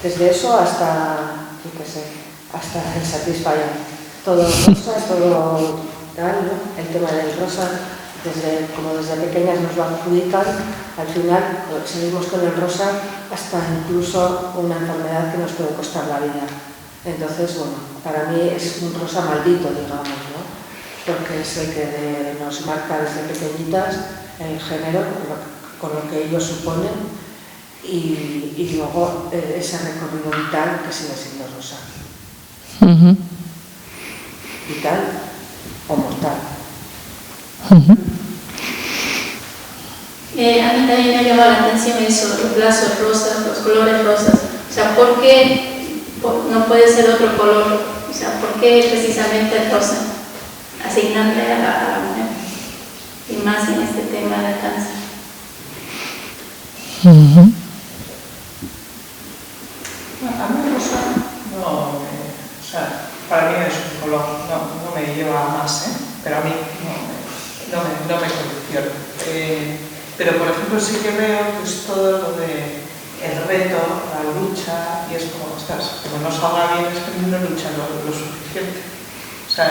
desde eso hasta, yo qué sé, hasta el Satisfyer. Todo rosa, todo tal, ¿no? El tema del rosa, como desde pequeñas nos lo adjudican, al final seguimos con el rosa hasta incluso una enfermedad que nos puede costar la vida. Entonces, bueno, para mí es un rosa maldito, digamos, ¿no? Porque es el que nos marca desde pequeñitas el género, con lo que ellos suponen, y luego ese recorrido vital que sigue siendo rosa. Vital o mortal. A mí también me ha llamado la atención eso, los lazos rosas, los colores rosas. O sea, ¿por qué no puede ser otro color? O sea, ¿por qué precisamente el rosa? Asignarle a la mujer. Y más en este tema del cáncer. A mí el rosa no, o sea, para mí es un color, no me lleva a más, pero a mí no me condiciona. Pero por ejemplo sí que veo pues, todo lo de el reto, la lucha, y es como, ostras, como no salga bien es que no lucha lo suficiente. O sea,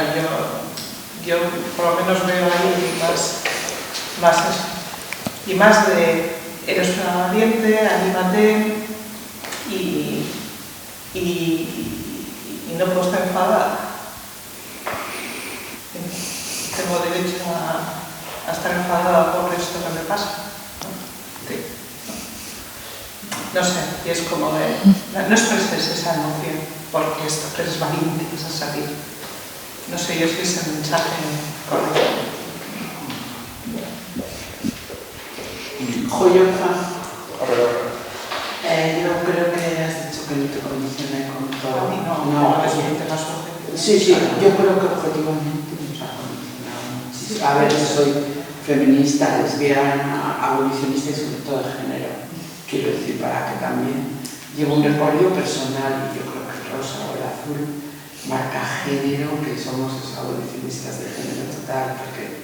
yo por lo menos veo ahí más eso. Y más de eres una valiente, anímate y no puedo estar enfadada. Tengo derecho a estar enfadada por esto que me pasa. Sí. No sé, y es como de... No expreses esa emoción, porque eres valiente, vas a salir. No sé, yo soy ese mensaje correcto. Joyofa, yo creo que has dicho que no te condiciona con todo. No, es un tema subjetivo. Sí, yo creo que objetivamente nos ha condicionado muchísimo. A ver, soy feminista, lesbiana, abolicionista y sobre todo de género. Quiero decir, para que también llevo un recorrido personal y yo creo que el rosa o el azul marca género, que somos los abolicionistas de género total, porque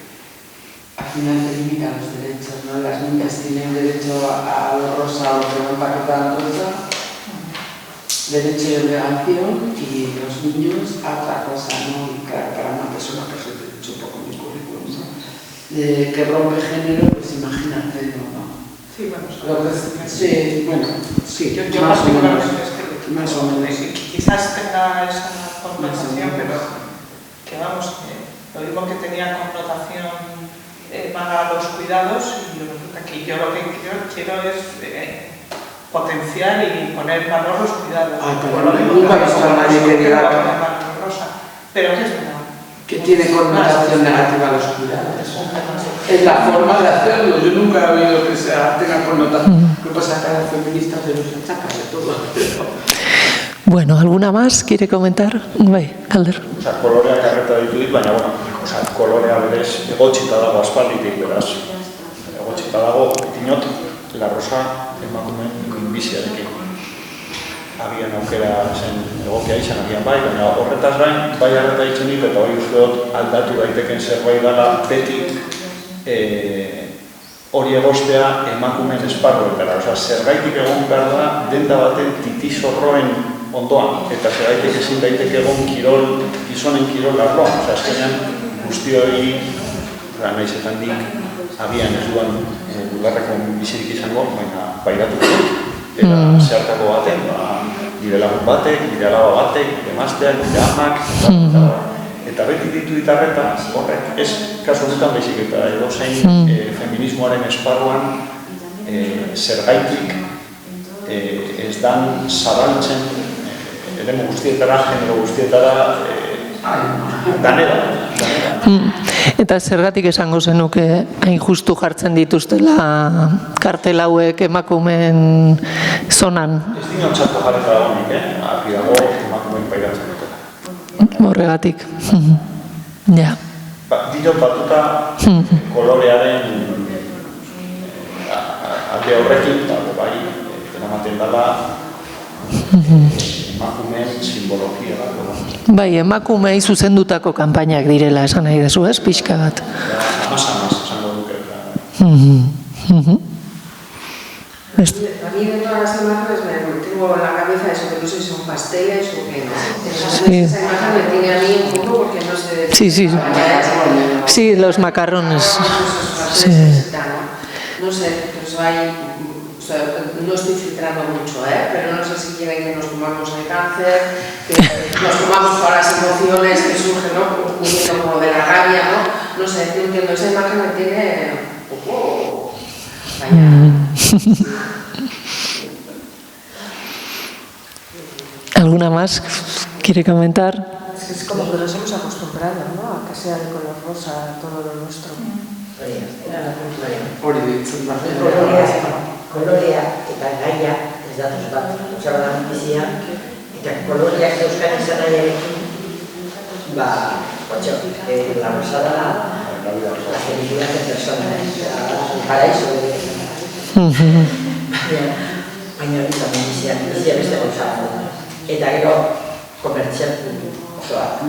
al final delimitan los derechos, ¿no? Las niñas tienen derecho a lo rosa o que no empaquetan rosa, derecho y obligación, y los niños a otra cosa, ¿no? Y claro, para una persona que se te echa un poco mi currículum, ¿no? Que rompe género, pues imagínate, ¿no? Sí, bueno, sí, yo más o menos. Más o menos. Quizás tenga esa connotación, pero que vamos, lo mismo que tenía connotación para los cuidados, y aquí yo lo que quiero es potenciar y poner en valor los cuidados. Nunca he visto a nadie que diga pero que es verdad. Que tiene connotación negativa a los cuidados. Es la forma de hacerlo. Yo nunca he oído que tenga connotación. Lo que pasa es que a las feministas se nos achaca de todo. Bueno, ¿alguna más quiere comentar? Bai, Calder. Koloreak arreta ditut, baina, kolorea berez egotxita dago aspalditik, beraz. Egotxita dago, dinot, la rosa emakumeen biziarekin. Agian aukera zen egokia izan, agian bai, baina horretaz gain, bai arreta ditzen dit, eta hori uste dut aldatu daiteken zerbait dela beti hori egostea emakumeen esparruetara. Zergaitik egon behar da denda baten titizorroen ondoan, eta zergaitik ezin daiteke egon gizonen kirol arloan. Azkenean guztioi, nahizetan dik, agian ez duan bularreko bizirik izango, baina pairatu dut. Eta zehartako baten, nire lagun batek, nire alaba batek, nire emazteak, nire amak, eta beti ditu ditarreta, horrek, ez kasu honetan baizik eta edozein feminismoaren esparruan zergaitik ez dan zabaltzen eremu guztietara, genero guztietara, danera. Eta zergatik esango zenuke hain justu jartzen dituztela kartel hauek emakumeen zonan? Ez dinontzako jarreta dagoenik, argi dago emakumeen pairatzen dutela. Horregatik. Ja. Dilo batuta kolorearen alde horrekin, bai, eramaten dela emakumeen simbologia bat. Bai, emakumei zuzendutako kanpainak direla esan nahi dezu, ez? Pixka bat. Amaz, esango duke. A mí de todas las imágenes me tengo en la cabeza eso, que no sé si son pasteles o qué, ¿no? Esa imagen me tiene a mí un poco porque no sé... Sí, los macarrones. No sé, pero hay... No estoy filtrando mucho, pero no sé si quieren que nos tomamos el cáncer, que nos tomamos todas las emociones que surgen, ¿no? Huyendo como de la rabia, ¿no? No sé, yo entiendo, esa imagen me tiene un poco... ¿Alguna más quiere comentar? Es como que nos hemos acostumbrado, ¿no? A que sea de color rosa todo lo nuestro. Kolorea eta gaia ez datoz bat, txabala minbizia, eta koloreak euskal izan nahiarekin, la rosada la felicidad de personas, el paraíso de baina hori da minbizia beste gauza. Eta gero komertzial osoa.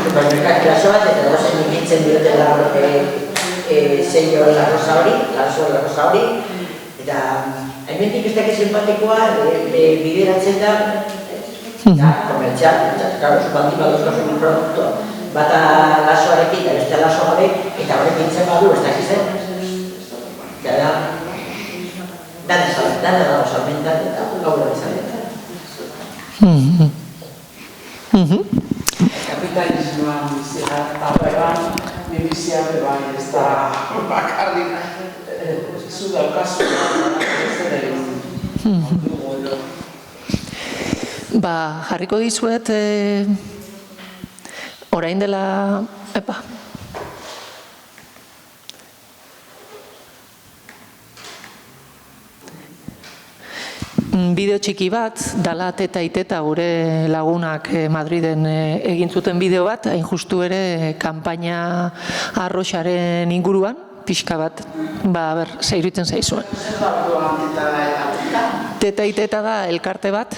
Supermerkatu bat, eta dozen initzen diotela sello la rosa hori, eta hemendik ez dakit simpatikoa bideratzen da komertzial, claro, zupantik baduzkozu un produkto bata lasoarekin eta beste laso gabe, eta horrek bintzen badu ez dakizen. Dana dago salmentan eta gaur bezaletan. Kapitalismoan bizia, eta beran, minbizia beban, ez da bakarrik zu daukazu, ez ere jarriko dizuet, orain dela, bideo txiki bat, Dalat eta Iteta gure lagunak Madriden egin zuten bideo bat, hain justu ere kanpaina arroxaren inguruan, pixka bat, ze iruditzen zaizuen. Teta Iteta da elkarte bat,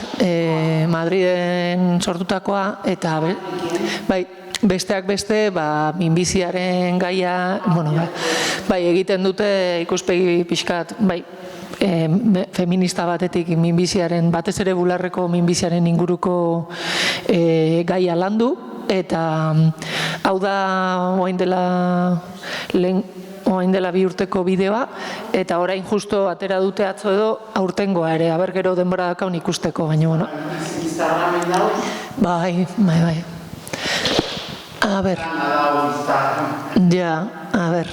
Madriden sortutakoa, eta besteak beste, minbiziaren gaia, egiten dute ikuspegi pixkat, feminista batetik minbiziaren, batez ere bularreko minbiziaren inguruko gaia landu, eta hau da orain dela 2 urteko bideoa, eta orain justo atera dute atzo edo aurtengoa ere, aber gero denbora dakaun ikusteko, baina bueno. Instagramen dago? Bai. A ber. A ber.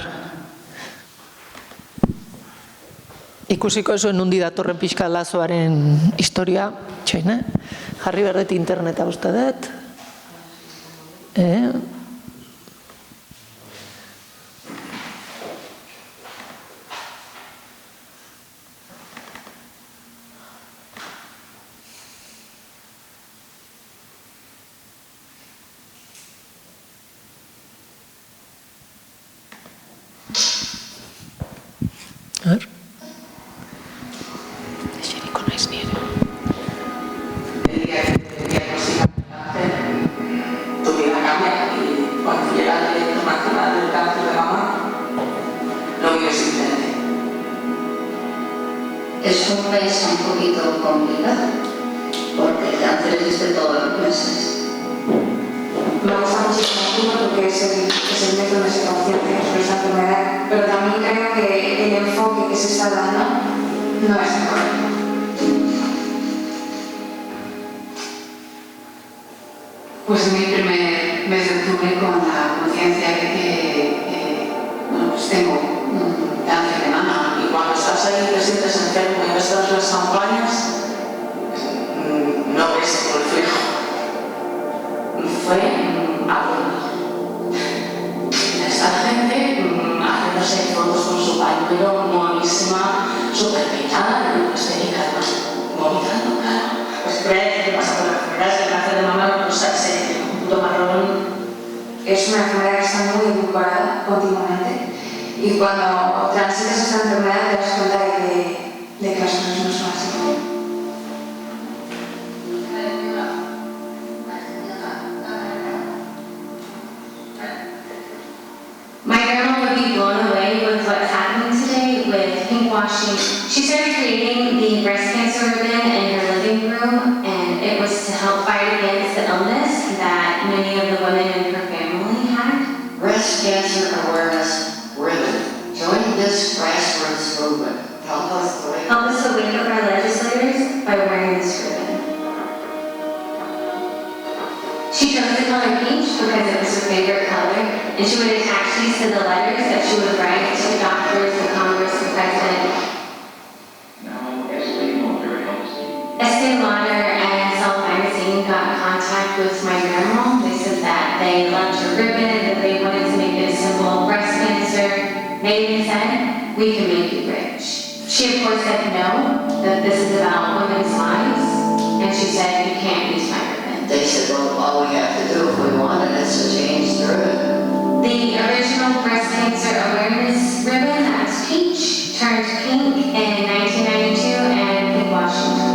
Ikusiko zuen nundi datorren pixka lazoaren historia, txoin, jarri berdet interneta uste dut. A ver. Es un mes un poquito complicado, porque el cáncer existe todos los meses. Me gusta muchísimo porque es el mes donde se concientia sobre esta enfermedad, pero también creo que el enfoque que se está dando no es el correcto. Pues mi primer mes de octubre con la conciencia de que tengo cáncer de mama, y cuando estás ahí te sientes enfermo y ves todas las campañas, no ves por el fijo. Fue abrumador. Esta gente haciéndose fotos con su pañuelo, monísima, súper peinada, histérica, vomitando, claro. Pues te voy a decir qué pasa con la enfermedad del cáncer de mama, no sabes, un puto marrón. Es una enfermedad que está muy edulcorada continuamente, y cuando transitas esta enfermedad te das cuenta de que las cosas no son así. My grandma would be blown away with what's happening today with pinkwashing. She started creating the breast cancer ribbon in her living room, and it was to help fight against the illness that many of the women in her family had. Breast Cancer Awareness Ribbon. Join this grassroots movement. Help us to wake up our legislators by wearing this ribbon. She chose the color peach because it was her favorite color, and she would attach these to the letters that she would write to doctors, the Congress, the president. Estee Lauder and Self Magazine got in contact with my grandma. They said that they loved her ribbon, that they wanted to make it a symbol of breast cancer. They even said, we can make you rich. She of course said no, that this is about women's lives, and she said, you can't use my ribbon. They said, well, all we have to do if we wanted is to change the ribbon. The original breast cancer awareness ribbon, that's peach, turned pink in 1992 and in Washington.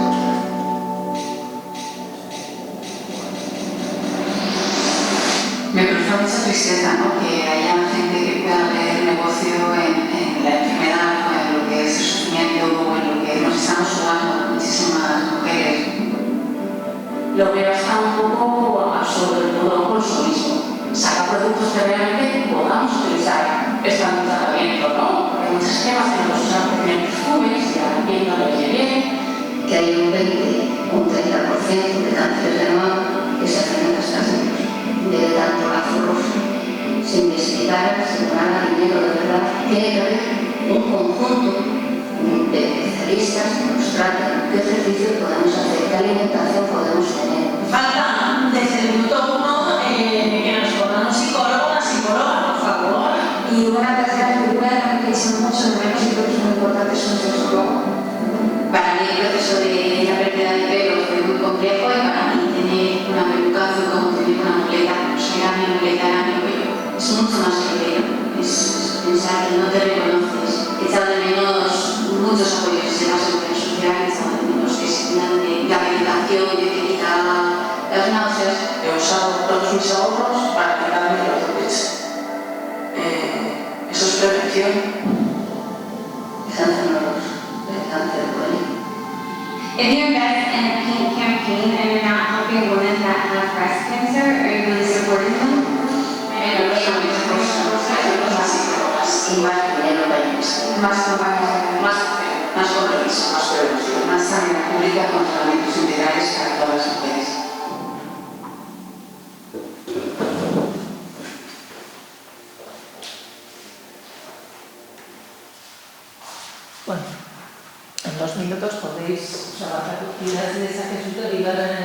Me produce mucha tristeza, ¿no?, que haya gente que pueda ver negocio en la enfermedad, o en lo que es el sufrimiento, o en lo que nos estamos jugando muchísimas mujeres. Lo veo hasta un poco absurdo, el puro consumismo. Saca productos que realmente podamos utilizar. Es un tratamiento, ¿no? hay muchas cremas que nos usan para tener perfumes, ya viendo lo que viene, que hay un 20 o un 30% de cánceres de mama que se hacen en las casas de tanto aforos sin investigar, sin ganar dinero de verdad. Tiene que haber un conjunto de especialistas que nos traten qué ejercicio podemos hacer, qué alimentación podemos tener. Falta desde el minuto 1 que nos pongan un psicólogo, una psicóloga, por favor. Y una tercera figura que son mucho de menos y creo que es muy importante es un sexólogo. Para mí el proceso de la pérdida de pelo fue muy complejo y para mí tener una peluca fue como tener una muleta. O sea, mi muleta era mi pelo. Es mucho más que pelo. Es pensar que no te reconoces. He echado de menos muchos apoyos de las redes sociales, he echado de menos que se tiran de la medicación, dietética, las náuseas. He usado todos mis ahorros para quitarme el ortopecho. Eso es prevención. El cáncer no lo uso. El cáncer duele. If you invest in a pink campaign and you're not helping women that have breast cancer, are you really supporting them? Más compromiso, más sanidad pública con tratamientos integrales para todas las mujeres. Bueno, en 2 minutos podéis, idatzi dezakezute bigarren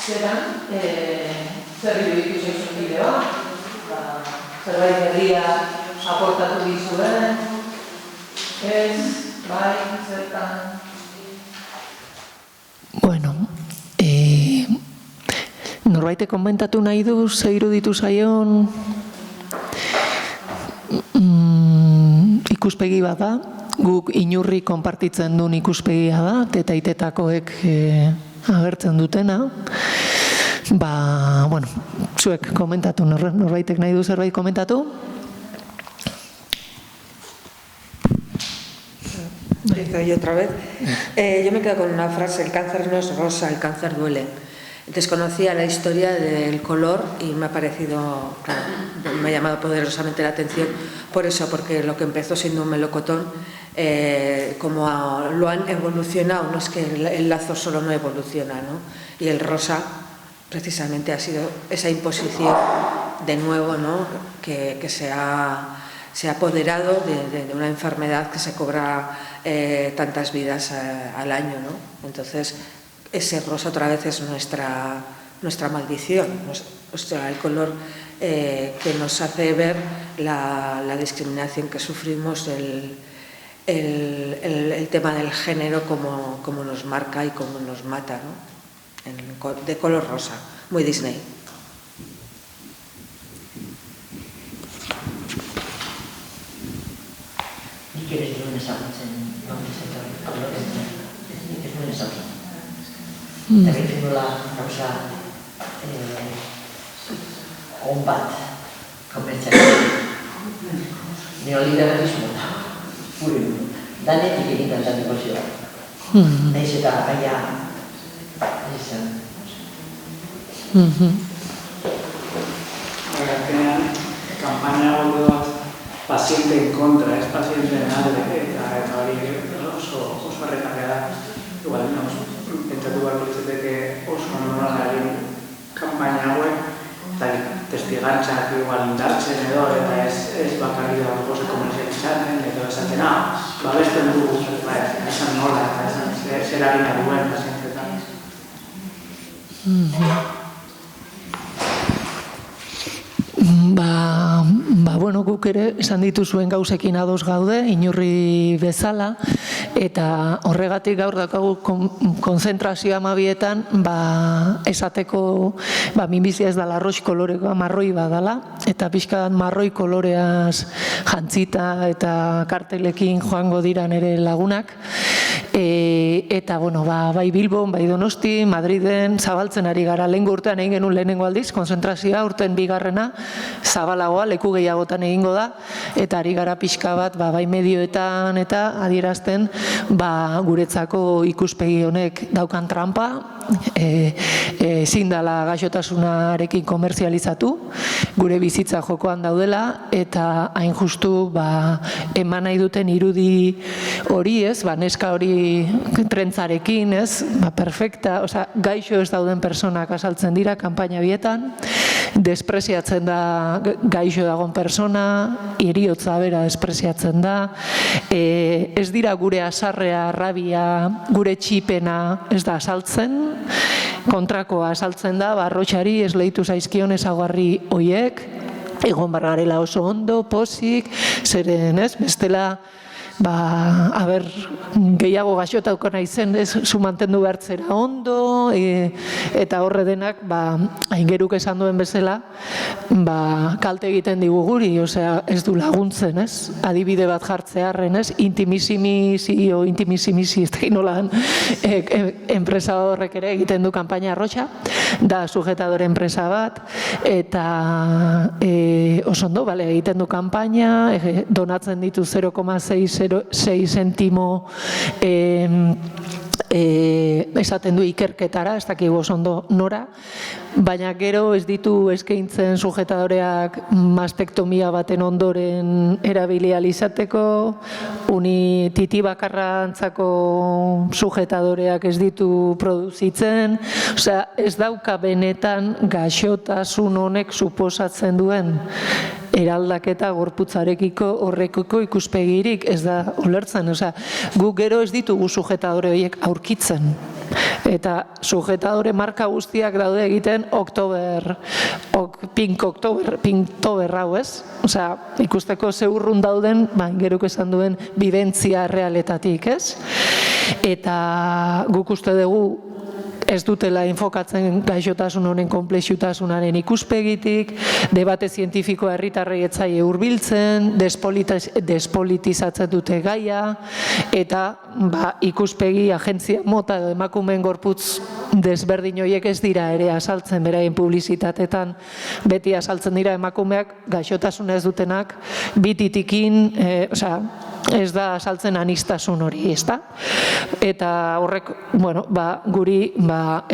zeran, zer iruditu zaizun bideoa, zerbait berria aportatu dizuen, ez, bai, zertan. Bueno, norbaitek komentatu nahi du, ze iruditu zaion ikuspegi bat da, guk Inurri konpartitzen duen ikuspegia da, teta-itetakoek agertzen dutena. Bueno, zuek komentatu, norbaitek nahi du zerbait komentatu? Y otra vez. Yo me quedo con una frase: el cáncer no es rosa, el cáncer duele. Desconocía la historia del color y me ha parecido, claro, me ha llamado poderosamente la atención por eso, porque lo que empezó siendo un melocotón, como lo han evolucionado, no es que el lazo solo no evoluciona, ¿no? Y el rosa precisamente ha sido esa imposición de nuevo, ¿no? que se ha apoderado de una enfermedad que se cobra tantas vidas al año, ¿no? Entonces, ese rosa otra vez es nuestra maldición, o sea, el color que nos hace ver la discriminación que sufrimos, el tema del género, como nos marca y cómo nos mata, ¿no? De color rosa, muy Disney. Nik ere ez duen ezagutzen kolorez, ez duen ezagutzen. Eta gaitu nola gauza on bat komertziak. Neoliberalismo da, pure du. Danetik egin kantatiko zioa. Naiz eta gaia izan. Azkenean, kanpaina hau paziente en kontra, ez paziente en alde, eta hori oso errekarria da. Igual, pentsatu behar litzateke oso normalaren kanpaina hauek, eta testigantzak igual indartzen edo, eta ez bakarri da gose komerzializatzen, edo esaten, babesten dugu, esan nola, eta esan zer harina duen pazientetan. Bueno, guk ere esan dituzuen gauzekin ados gaude, Inurri bezala, eta horregatik gaur daukagu konzentrazio 12etan esateko minbizia ez dala arroz kolorekoa, marroi badala, eta pixka marroi koloreaz jantzita eta kartelekin joango dira nere lagunak. Eta, bai Bilbon, bai Donosti, Madriden, zabaltzen ari gara. Lehengo urtean egin genuen lehenengo aldiz, konzentrazioa, urten bigarrena, zabalagoa, leku gehiagotan egingo da, eta ari gara pixka bat, bai medioetan eta adierazten, guretzako ikuspegi honek daukan trampa, ezin dela gaixotasunarekin komerzializatu, gure bizitza jokoan daudela, eta hain justu eman nahi duten irudi hori, neska hori trentzarekin, perfekta, gaixo ez dauden personak asaltzen dira kanpaina bietan, despreziatzen da gaixo dagoen persona, heriotza bera despreziatzen da, ez dira gure azarrea, rabia, gure txipena ez da asaltzen, kontrakoa asaltzen da, arrotxari esleitu zaizkion ezagarri hoiek, egon bargarela oso ondo, posik, zeren bestela, gehiago gaixotauko nahi zen, zu mantendu behartzera ondo, eta horre denak, aingeruk esan duen bezala, kalte egiten digu guri, ez du laguntzen, adibide bat jartzearren, intimissimi o intimissimizi, ez da inolan, enpresa horrek ere egiten du kanpaina arrotxa, da sujetadore enpresa bat, eta oso ondo, egiten du kanpaina, donatzen ditu 0,6 zentimo esaten du ikerketara, ez dakigu oso ondo nora, baina gero ez ditu eskaintzen sujetadoreak mastektomia baten ondoren erabili ahal izateko, titi bakarrantzako sujetadoreak ez ditu produzitzen, ez dauka benetan gaixotasun honek suposatzen duen eraldaketa gorputzarekiko horrekiko ikuspegirik ez da ulertzen. Guk gero ez ditugu sujetadore horiek aurkitzen. Eta sujetadore marka guztiak daude egiten Pinktober hau, ez? Ikusteko zeurrun dauden, geruk esan duen bibentzia realetatik, ez? Eta guk uste dugu ez dutela enfokatzen gaixotasun honen konplexutasunaren ikuspegitik, debate zientifikoa herritarrei ez zaie hurbiltzen, despolitizatzen dute gaia, eta ikuspegi agentzia mota edo emakumeen gorputz desberdin horiek ez dira ere asaltzen beraien publizitatetan, beti asaltzen dira emakumeak gaixotasuna ez dutenak, bititikin, ez da asaltzen anistasun hori, ez da? Eta horrek, guri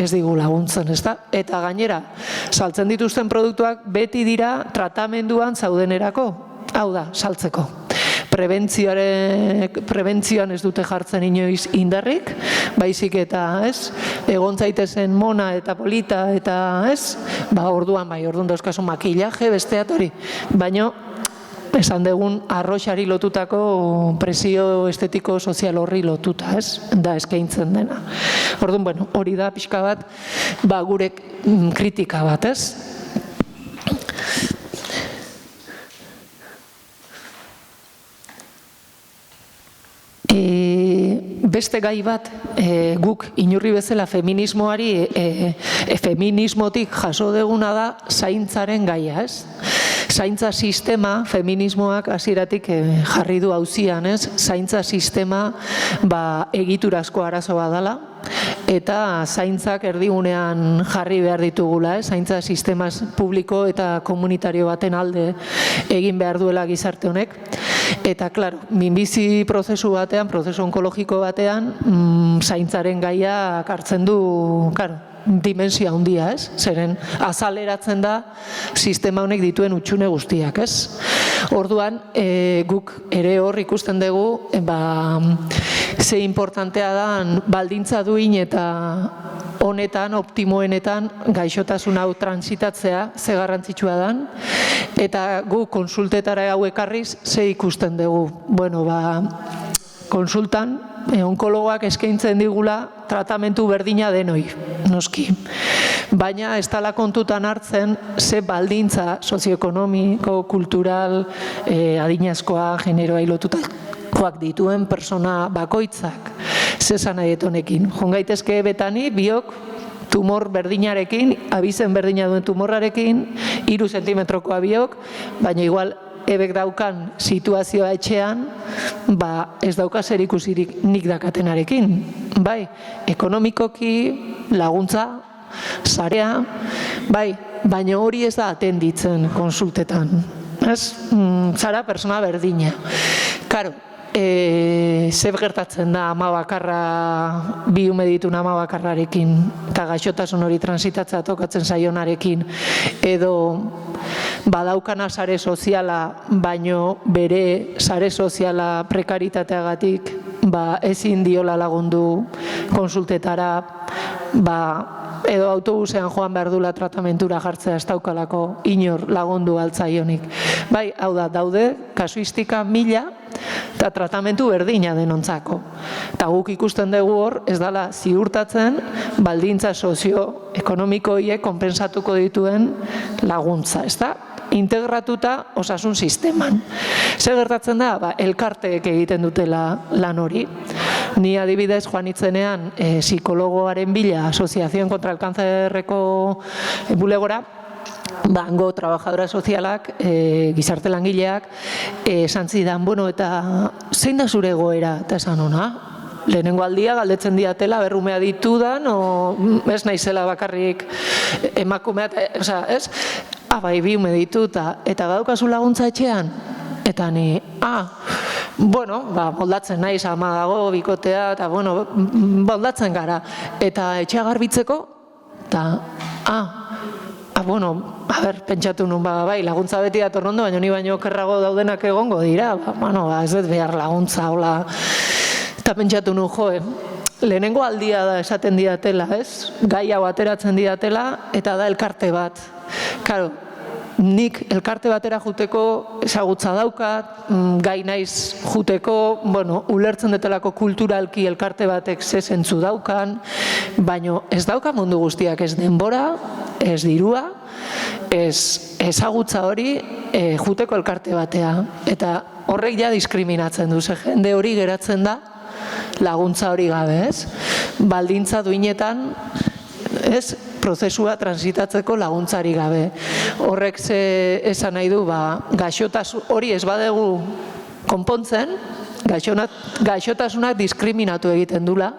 ez digu laguntzen, ez da? Eta gainera, saltzen dituzten produktuak beti dira tratamenduan zaudenerako, hau da, saltzeko. Prebentzioan ez dute jartzen inoiz indarrik, baizik eta, egon zaitezen mona eta polita eta, orduan dauzkazu makillaje, besteat hori, baina esan dugun arroxari lotutako presio estetiko sozial horri lotuta, da eskaintzen dena. Orduan, hori da pixka bat, gure kritika bat, Beste gai bat, guk inurri bezala feminismotik jaso deguna da zaintzaren gaia, ez? Zaintza sistema, feminismoak hasieratik jarri du auzian, ez? Zaintza sistema egiturazko arazoa dela, eta zaintzak erdigunean jarri behar ditugula, zaintza sistema publiko eta komunitario baten alde egin behar duela gizarte honek. Eta, klaro, minbizi prozesu batean, prozesu onkologiko batean, zaintzaren gaia hartzen du, dimensioa handia, ez? Zeren azaleratzen da sistema honek dituen hutsune guztiak, ez? Orduan, guk ere hor ikusten dugu, ze importantea da baldintza duin eta honetan, optimoenetan, gaixotasun hau transitatzea, ze garrantzitsua dan, eta gu konsultetara hau ekarriz, ze ikusten dugu. Konsultan, onkologoak eskaintzen digula tratamentu berdina denoi, noski. Baina ez dela kontutan hartzen, ze baldintza sozioekonomiko, kultural, adinazkoa, generoa ilotutakoak dituen persona bakoitzak. Zezan nahiet honekin. Jongaitezke betani, biok, tumor berdinarekin, abizen berdina duen tumorrarekin, 3 zentimetrokoa biok, baina igual ebek daukan situazioa etxean, ez dauka zer ikusirik nik dakatenarekin. Bai, ekonomikoki, laguntza, sarea, bai, baina hori ez da atenditzen konsultetan. Zara persona berdina. Karo, zer gertatzen da ama bakarra, bi ume ditun ama bakarrarekin, eta gaixotasun hori transitatzea tokatzen zaionarekin, edo badaukana sare soziala, baino bere sare soziala prekaritateagatik ezin diola lagundu konsultetara, edo autobusean joan behar dula tratamentura jartzea ez daukalako inor lagundu altzaionik. Bai, hau da, daude kasuistika 1000 eta tratamentu berdina denontzako. Eta guk ikusten dugu hor, ez dela ziurtatzen baldintza sozioekonomiko horiek konpensatuko dituen laguntza, ez da? Integratuta osasun sisteman. Zer gertatzen da? Elkarteek egiten dutela lan hori. Ni adibidez joan itzenean psikologoaren bila, Asociación contra el Cáncerreko bulegora, hango trabajadora sozialak, gizarte langileak, esan zidan, eta zein da zure egoera? Eta esan ona, lehenengo aldia galdetzen diatela berrumea ditudan, ez naizela bakarrik emakumea, ez? Bai, bi ume ditu, eta badaukazu laguntza etxean? Eta ni, moldatzen naiz, ama dago, bikotea, eta moldatzen gara. Eta etxea garbitzeko? Eta, pentsatu nun, bai, laguntza beti dator ondo, baina ni baino okerrago daudenak egongo dira, ez dut behar laguntza, hola. Eta pentsatu nun, lehenengo aldia da esaten diatela, ez? Gai hau ateratzen diatela, eta da elkarte bat. Karo, nik elkarte batera juteko ezagutza daukat, gai naiz juteko, ulertzen detelako kulturalki elkarte batek ze zentzu daukan, baina ez dauka mundu guztiak, ez denbora, ez dirua, ez ezagutza hori juteko elkarte batea. Eta horrek ja diskriminatzen du, ze jende hori geratzen da laguntza hori gabe, ez? Baldintza duinetan, ez? Prozesua transitatzeko laguntzari gabe. Horrek esan nahi du, gaixotasun hori ez badegu konpontzen, gaixotasunak diskriminatu egiten dula,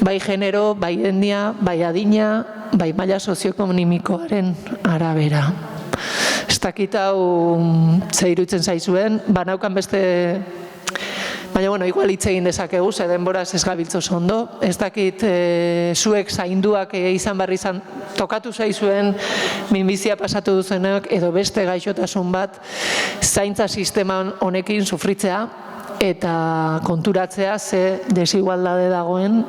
bai genero, bai etnia, bai adina, bai maila sozioekonomikoaren arabera. Ez dakit hau iruditzen zaizuen, banaukan beste... Baina, igual hitz egin dezakegu, ze denboraz ez gabiltzo ondo. Ez dakit zuek zainduak izan barri izan tokatu zaizuen minbizia pasatu duzenak edo beste gaixotasun bat zaintza sisteman honekin sufritzea eta konturatzea ze desigualdade dagoen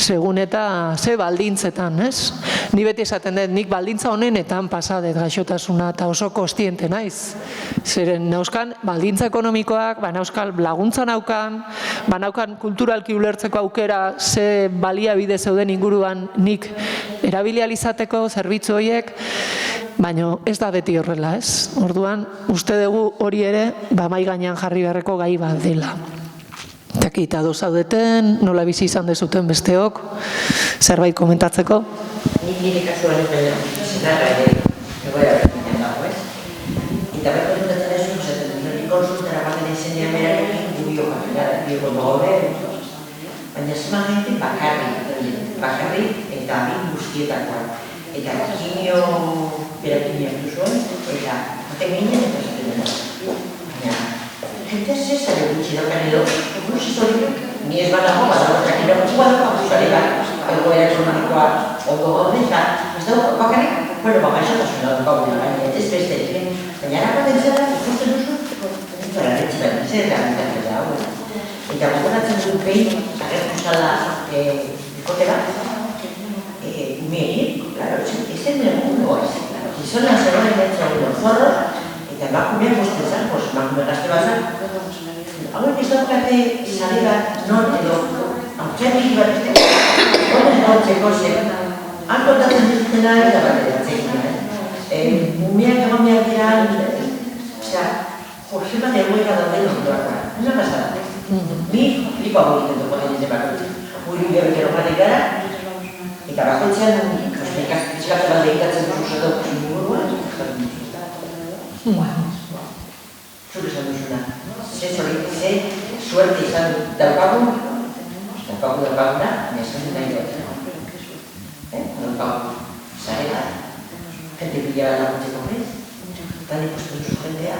segun eta ze baldintzetan, ez? Ni beti esaten dut, nik baldintza honenetan pasadet gaixotasuna eta oso kostiente naiz. Zeren nauzkan baldintza ekonomikoak, nauzkan laguntza naukan, naukan kulturalki ulertzeko aukera ze baliabide zeuden inguruan nik erabilializateko zerbitzu horiek, baina ez da beti horrela, ez? Orduan, uste dugu hori ere, mai gainean jarri beharreko gai bat dela. Eta ados zaudeten, nola bizi izan dezuten besteok, zerbait komentatzeko? Nire kasuan ez baina, zenarra ere, egoera berdinen dago, ez? Eta bai konsultatzen ez zuzen, nire konsultara baten izenean berarekin bio gaude, baina zema gente bakarri eta bin guztietakoa. Eta kimio berakimia zuen, eta baten ginen eta zaten dena. Baina, gente zezare gutxi daukan edo, gutxi zori, ni ez badago, badago, jakina guztuari bat, egoera ekonomikoa ondo gaude, eta ez dago bakarrik, gaixotasuna daukagu baina ez besterik, baina erapaten zera ikusten duzu, zara retxitan, zer erabilitatzen da hau. Eta gogoratzen dut behin, agertu zala bikote bat, umeekin, ez den egun goaz, gizonan zegoen entzua egun zorro, eta emakumeak guztetan, emakume gazte bazan, hauek ez daukate sare bat non edo, aurtzean bat ez dut, horrez gautzeko zen, han kontatzen dituztena eta bat edatzen, umeak egon behar dira, Jose bat egoera dauden ondoakoa, una pasada. Ni flipa hori egiten dugu egin zemako. Huri behar bat gara, eta bakoitzean, pixkatu bat egitatzen duzu zedo inguruan, suerte izan daukaguna, nesan nahi dut. Daukagu, zarela, jende bila laguntzeko bez, eta nik uste duzu jendea,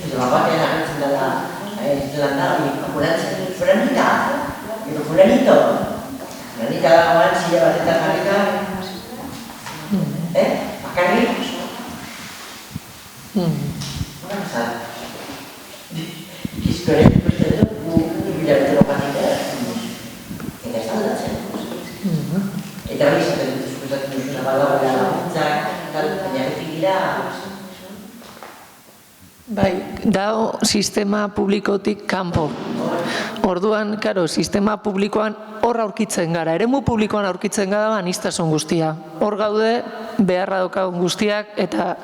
edo batean agertzen dela landari apuratzen, fulanita, edo fulanita dagoan zila batetan jarrika, bakarrik, ikizkoren ikusten dut, bilabetero batik eta ez da aldatzen. Eta hori izaten dut eskuzatzen duzuna badagoela laguntzak, baina betik dira... Bai, dao sistema publikotik kanpo. Orduan, karo, sistema publikoan hor aurkitzen gara, eremu publikoan aurkitzen gara aniztasun guztia. Hor gaude, beharra daukagun guztiak eta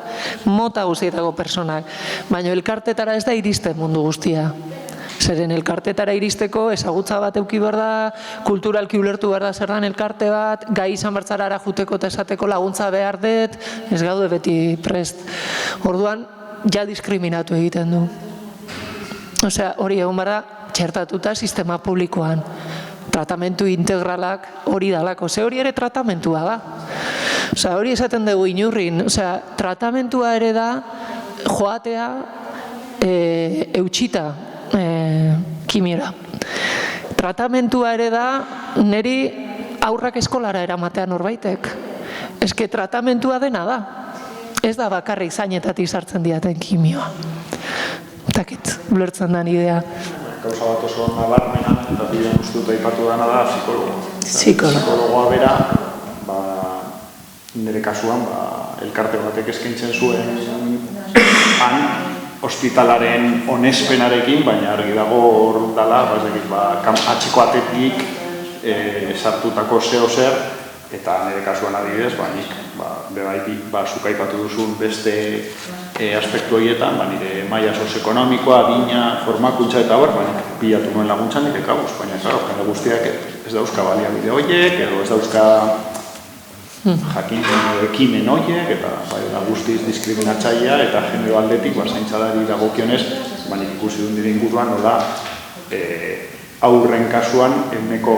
mota guztietako personak. Baina elkartetara ez da iristen mundu guztia. Zeren elkartetara iristeko ezagutza bat eduki behar da, kulturalki ulertu behar da zer dan elkarte bat, gai izan bertzara juteko eta esateko laguntza behar dut, ez gaude beti prest. Orduan, ja diskriminatu egiten du. Osea, hori egon behar da, txertatuta sistema publikoan. Tratamentu integralak hori dalako, ze hori ere tratamentua da. Osea, hori esaten dugu inurrin, osea, tratamentua ere da joatea eutxita kimiora. Tratamentua ere da niri aurrak eskolara eramatean norbaitek. Eske tratamentua dena da. Ez da bakarrik zainetatik sartzen diaten kimioa. Takit, ulertzen den idea. Gauza bat oso nabarmena, eta bidean uste dut aipatu dena da psikologoa. Psikologoa bera, nire kasuan, elkarte batek eskaintzen zuen hospitalaren onespenarekin, baina argi dago hor dala, atxiko atetik sartutako zeo zer, eta nire kasuan adibidez, nik bebaitik zuk aipatu duzun beste aspektu horietan, nire maila sozioekonomikoa, adina, formakuntza eta hor, nik pilatu nuen laguntzan nire kabuz, baina jende guztiak ez dauzka baliabide horiek, edo ez dauzka jakin ekimen horiek, eta guztiz diskriminatzailea eta genero aldetik zaintzadari dagokionez, nik ikusi dut nire inguruan nola aurren kasuan ehuneko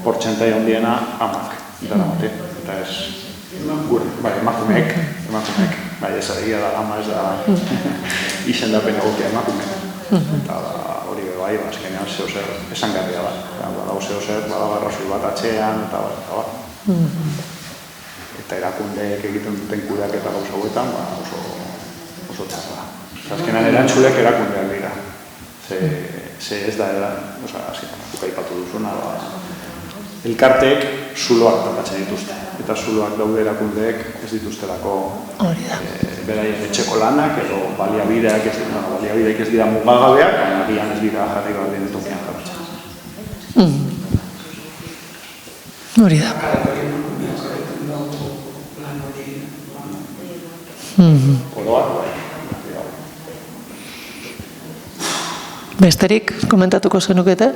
portzentai handiena amak daramate, eta ez emakumeek, ez egia da ama ez da izendapen egokia emakumeek, eta hori bai, azkenean zeo zer esangarria da, badago zeo zer, badago arrazoi bat atxean, eta eta erakundeek egiten duten kudeak eta gauza hauetan oso txarra. Azkenan erantzulek erakundeak dira. Ze ez da, azkenan aipatu duzuna, elkarteek zuloak tapatzen dituzte. Eta zuloak daude erakundeek ez dituztelako beraien etxeko lanak edo baliabideak ez dira mugagabeak, baina agian ez dira jarri baldin tokian jartzen. Hori da. Besterik komentatuko zenukete?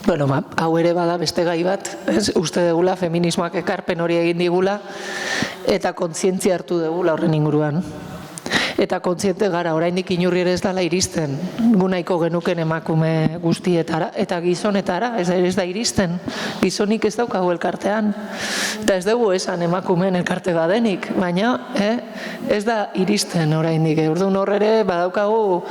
Bueno, hau ere bada beste gai bat, uste degula, feminismoak ekarpen hori egin digula, eta kontzientzia hartu degula horren inguruan. Eta kontziente gara, oraindik inurri ere ez dala iristen, gunaiko genuken emakume guztietara, eta gizonetara, ez da iristen, gizonik ez daukagu elkartean, eta ez dugu esan emakumeen elkarte badenik, baina ez da iristen oraindik, orduan hor ere badaukagu,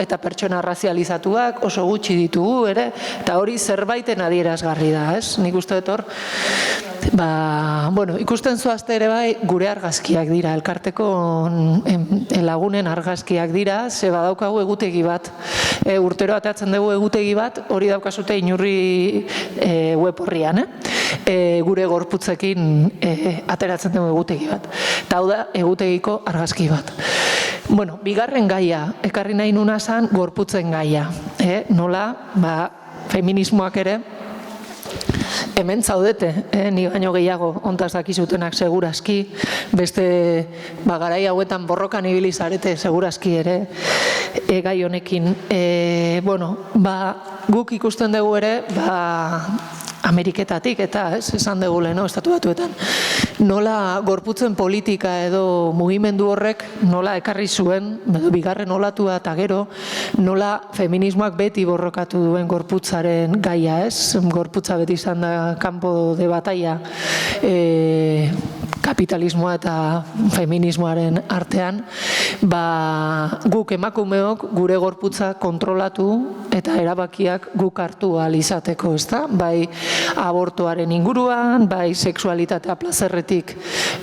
eta pertsona razializatuak oso gutxi ditugu ere, eta hori zerbaiten adierazgarri da, nik uste dut hor, ikusten zoazte ere bai gure argazkiak dira, elkarteko lagunen argazkiak dira, ze badaukagu egutegi bat. Urtero atatzen dugu egutegi bat, hori daukazute inurri web horrian, gure gorputzekin ateratzen dugu egutegi bat. Eta hau da egutegiko argazki bat. Bigarren gaia, ekarri nahi nuna zan gorputzen gaia. Nola, feminismoak ere, hemen zaudete, ni baino gehiago ontaz dakizutenak segurazki, beste garai hauetan borrokan ibili zarete segurazki ere, gai honekin. Guk ikusten dugu ere, Ameriketatik eta esan dugu leheno, estatu batuetan. nola gorputzen politika edo mugimendu horrek nola ekarri zuen, bigarren olatua eta gero, nola feminismoak beti borrokatu duen gorputzaren gaia, ez? Gorputza beti izan da campo de batalla kapitalismoa eta feminismoaren artean, guk emakumeok gure gorputza kontrolatu eta erabakiak guk hartu ahal izateko, ezta? Bai abortuaren inguruan, bai sexualitatea plazerretik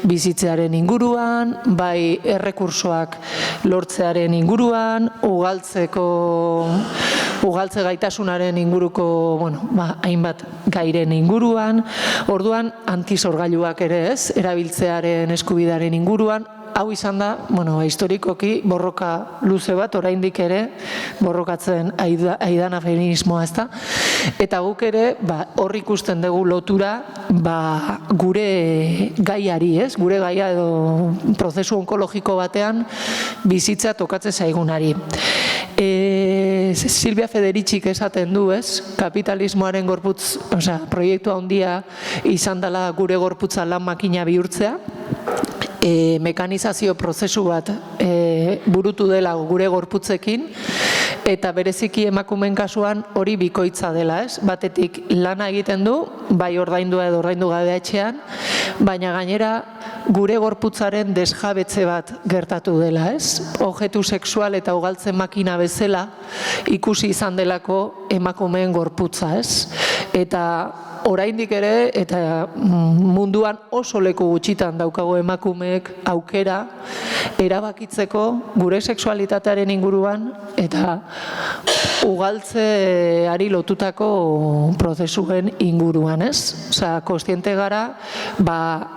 bizitzearen inguruan, bai errekursoak lortzearen inguruan, ugaltze gaitasunaren inguruko, hainbat gairen inguruan, orduan antisorgailuak ere ez, erabiltzearen eskubidearen inguruan, hau izan da, historikoki borroka luze bat, oraindik ere borrokatzen aidana feminismoa, ezta? Eta guk ere hor ikusten dugu lotura gure gaiari, ez? Gure gaia edo prozesu onkologiko batean bizitza tokatzen zaigunari. Silvia Federicik esaten du, ez? Kapitalismoaren gorputz, proiektu handia izan dela gure gorputza lan makina bihurtzea, mekanizazio prozesu bat burutu dela gure gorputzekin, eta bereziki emakumeen kasuan hori bikoitza dela, ez? Batetik lana egiten du, bai ordaindua edo ordaindu gabe etxean, baina gainera gure gorputzaren desjabetze bat gertatu dela, ez? Objektu sexual eta ugaltzen makina bezala ikusi izan delako emakumeen gorputza, ez? Eta oraindik ere, eta munduan oso leku gutxitan daukago emakumeek aukera erabakitzeko gure sexualitatearen inguruan eta ugaltzeari lotutako prozesuen inguruan, ez? Kontziente gara,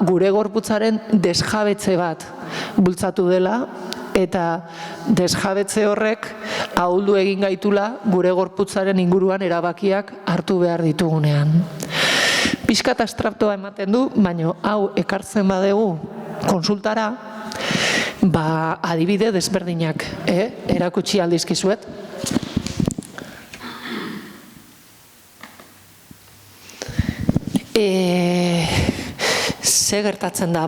gure gorputzaren desjabetze bat bultzatu dela, eta desjabetze horrek ahuldu egin gaitula gure gorputzaren inguruan erabakiak hartu behar ditugunean. Pixkat abstraktoa ematen du, baina hau ekartzen badegu konsultara, adibide desberdinak erakutsi aldizkizuet. Ze gertatzen da,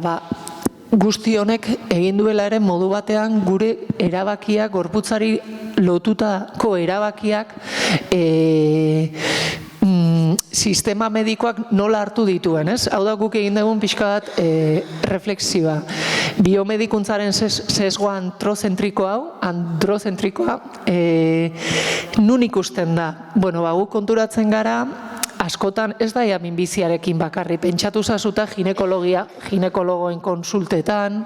guzti honek egin duela ere modu batean gure erabakiak, gorputzari lotutako erabakiak sistema medikoak nola hartu dituen, ez? Hau da guk egin dugun pixka bat reflexiba. Biomedikuntzaren sesgoa androzentrikoa, nun ikusten da? Guk konturatzen gara, askotan ez da minbiziarekin bakarri, pentsatu zazuta ginekologoen konsultetan,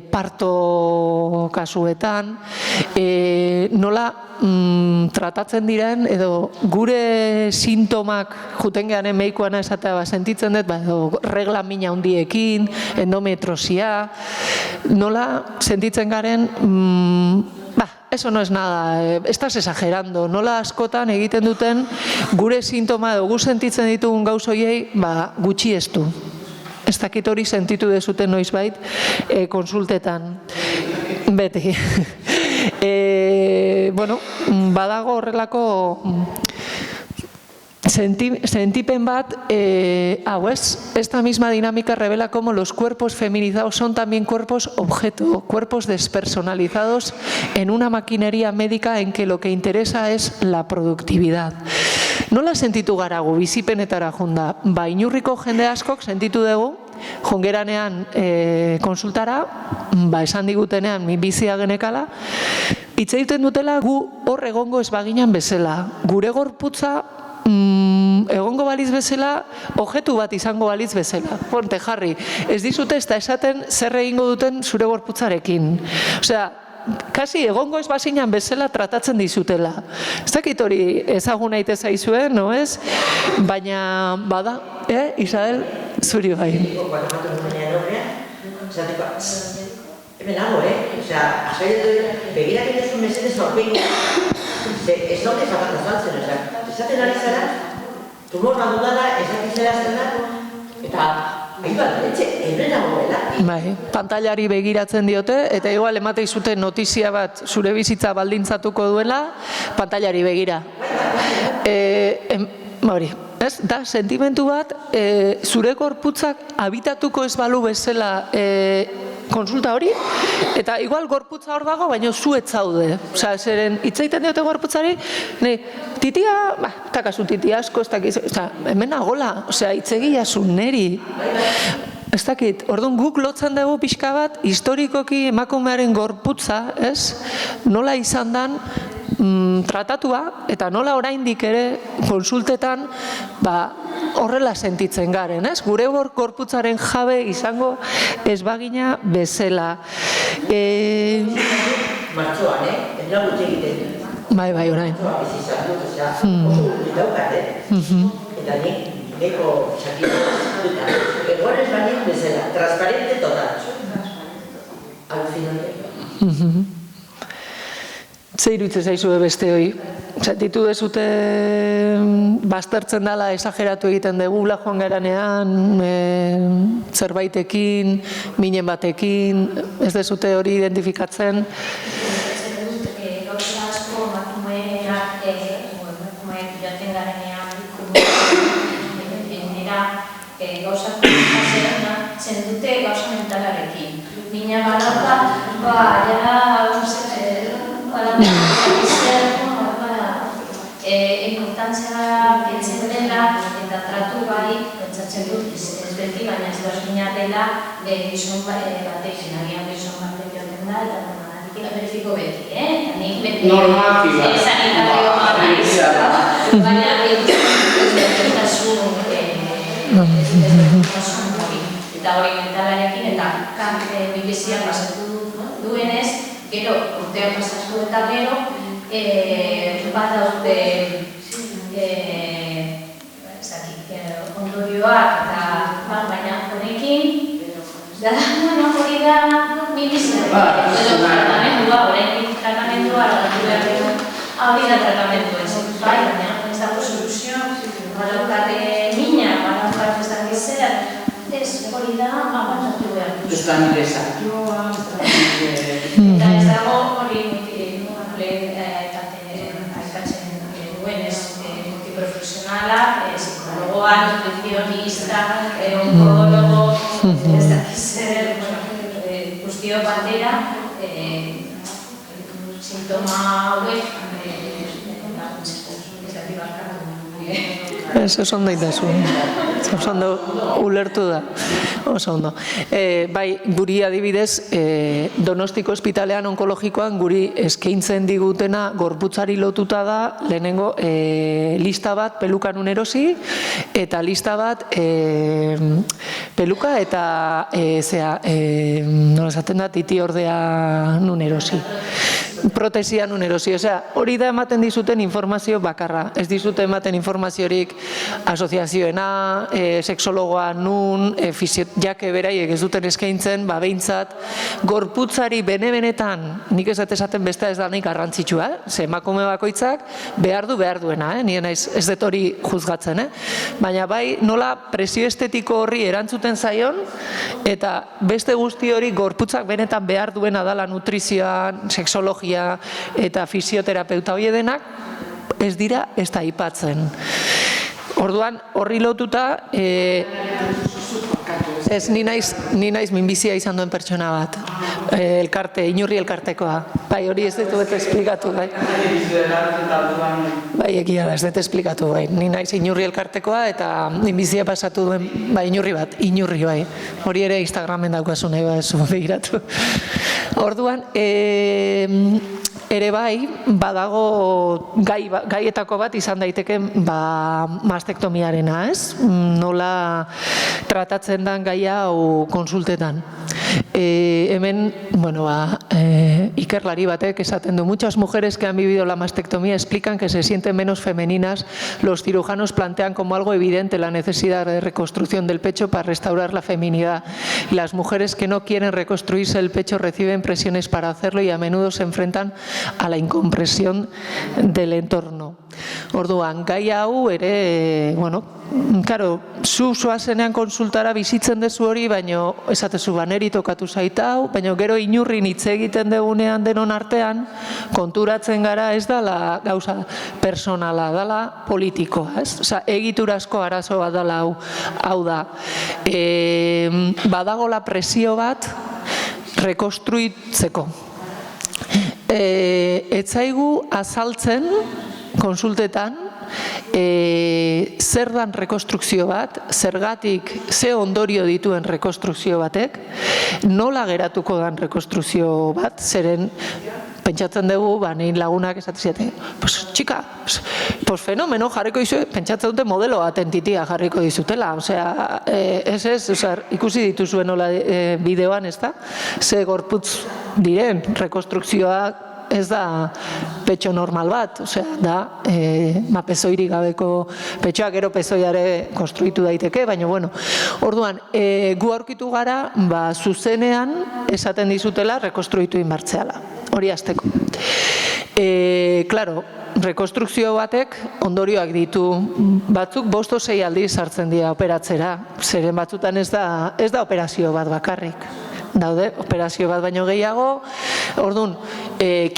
parto kasuetan, nola tratatzen diren, edo gure sintomak juten gehan meikoana esatea sentitzen dut, edo regla mina handiekin, endometrosia, nola sentitzen garen, eso no es nada, estás exagerando, nola askotan egiten duten gure sintoma edo gu sentitzen ditugun gauzoiei gutxi estu. Ez dakit hori sentitu dezuten noizbait konsultetan. Beti. Badago horrelako sentipen bat, esta misma dinámica revela cómo los cuerpos feminizados son también cuerpos objeto, cuerpos despersonalizados en una maquinería médica en que lo que interesa es la productividad. Nola sentitu gara gu bizipenetara junda? Inurriko jende askok sentitu dugu, jongeranean konsultara, esan digutenean bizia genekala, hitz egiten dutela gu hor egongo ez baginan bezala. Gure gorputza egongo baliz bezala, objektu bat izango baliz bezala. Ponte jarri, ez dizute ez da esaten zer egingo duten zure gorputzarekin. Osea, kasi egongo ez bazinan bezala tratatzen dizutela. Ez dakit hori ezagun aite zaizuen, no ez? Baina, bada, Isabel, zuri bai. Hemen hago, osea, begirak edezu mesedez aurpegia, ez daude zapata saltzen, osea, esaten ari zara, tumor bat dudala, esatizera zena, eta pantailari begiratzen diote, eta igual ematei zuten notizia bat zure bizitza baldintzatuko duela, pantailari begira. ez? Da, sentimentu bat, zure gorputzak habitatuko ez balu bezala konsulta hori, eta igual gorputza hor dago, baina zu ez zaude. Osea, zeren, hitzaiten diote gorputzari, titia, eta kasu titia asko, ez dakit, hemen agola, osea, hitzegia zu neri. Ez dakit, orduan guk lotzen dugu pixka bat, historikoki emakumearen gorputza, ez? Nola izan dan tratatua, eta nola oraindik ere konsultetan horrela sentitzen garen, ez? Gure gorputzaren jabe izango ez bagina bezala. Martxoan, ez da gutxe egiten. Bai, orain. Ez izan dut, oso gutxe daukat, eta nik beko txakiko eta egoan ez baina bezala, transparente total. Alucinante. Ze iruditzen zaizue beste hori? Sentitu dezute baztertzen dela, esageratu egiten degula joan garanean, zerbaitekin, minen batekin, ez dezute hori identifikatzen? Gauza asko emakumeak joaten garenean nera gauzak zen dute gauza mentalarekin. Mina balauka, importantzia biltzen dela eta tratu barik pentsatzen dut ez beti, baina ez berdina dela gizon batekin, agian gizon batek joaten da eta normalatik bereziko beti, eta nik beti sanitario analizia, baina ezberdintasun hori, eta hori mentalarekin eta minbizia pasatu duenez, gero urtean pasatu eta gero bat daute ondorioak eta baina honekin hori da minbizia edo tratamendua, horrekin tratamendua hori da tratamendu ez baina ez dago soluzio balaukate mina, balaukate ez dakit zera ez hori da batatu behar ez da nire saioa eta ez dago hori multiprofesionala, psikologoa, nutricionista, onkologo, ez dakiz zer, guztio batera, sintoma hauek, ez dakit barkatu. Ez ondo itazu, oso ondo ulertu da, oso ondo. Bai, guri adibidez, Donostiko ospitalean onkologikoan guri eskaintzen digutena gorputzari lotuta da, lehenengo lista bat peluka nun erosi, eta lista bat peluka eta nola esaten da, titi ordea nun erosi. Protesia nun erosi, osea, hori da ematen dizuten informazio bakarra, ez dizute ematen informaziorik asoziazioena, sexologoa nun, jake beraiek ez duten eskaintzen, behintzat, gorputzari bene-benetan, nik ez esaten beste ez da nik garrantzitsua, ze emakume bakoitzak behar duena, nien ez dut hori juzgatzen, baina bai nola presio estetiko horri erantzuten zaion, eta beste guzti hori gorputzak benetan behar duena dala nutrizioa, sexologia, eta fisioterapeuta hori denak ez dira ez da aipatzen. Orduan, horri lotuta, ez ni naiz minbizia izan duen pertsona bat, inurri elkartekoa. Bai, hori ez dut esplikatu, bai. Bai, egia da, ez dut esplikatu, bai. Ni naiz inurri elkartekoa eta minbizia pasatu duen, bai, inurri, bai. Hori ere Instagramen daukazu nahi bat ez begiratu. Orduan, ere bai, badago gaietako bat izan daiteke mastektomiarena, ez? Nola tratatzen den gaia hau konsultetan. Hemen, ikerlari batek esaten du, muchas mujeres que han vivido la mastectomía explican que se sienten menos femeninas. Los cirujanos plantean como algo evidente la necesidad de reconstrucción del pecho para restaurar la feminidad. Y las mujeres que no quieren reconstruirse el pecho reciben presiones para hacerlo y a menudo se enfrentan a la incompresión del entorno. Orduan, gai hau ere, bueno, karo, zu zoazenean konsultara bizitzen dezu hori, baino esatezu baneri tokatu zaita hau, baino gero inurrin hitz egiten degunean denon artean, konturatzen gara ez dala gauza personala, dala politikoa, ez? Osa, egiturazko arazo bat dala hau da. Badagola presio bat rekonstruitzeko. Etzaigu azaltzen konsultetan zer dan rekonstrukzio bat, zergatik ze ondorio dituen rekonstrukzio batek, nola geratuko dan rekonstrukzio bat, zeren pentsatzen dugu, nein lagunak esatzen pues txika, pues fenomeno jarriko dizu, pentsatzen dute modelo atentitia jarriko dizutela, osea, ikusi dituzuen nola bideoan, ez da, ze gorputz diren rekonstrukzioak, ez da petxo normal bat, osea, da, pezoirik gabeko petxoak, gero pezoiare konstruitu daiteke, baina, bueno, orduan, gu aurkitu gara, zuzenean esaten dizutela rekonstruitu inbartzeala, hori azteko. Claro, rekonstrukzio batek ondorioak ditu, batzuk 5-6 aldiz sartzen dira operatzera, zeren batzutan ez da operazio bat bakarrik. Daude, operazio bat baino gehiago, orduan,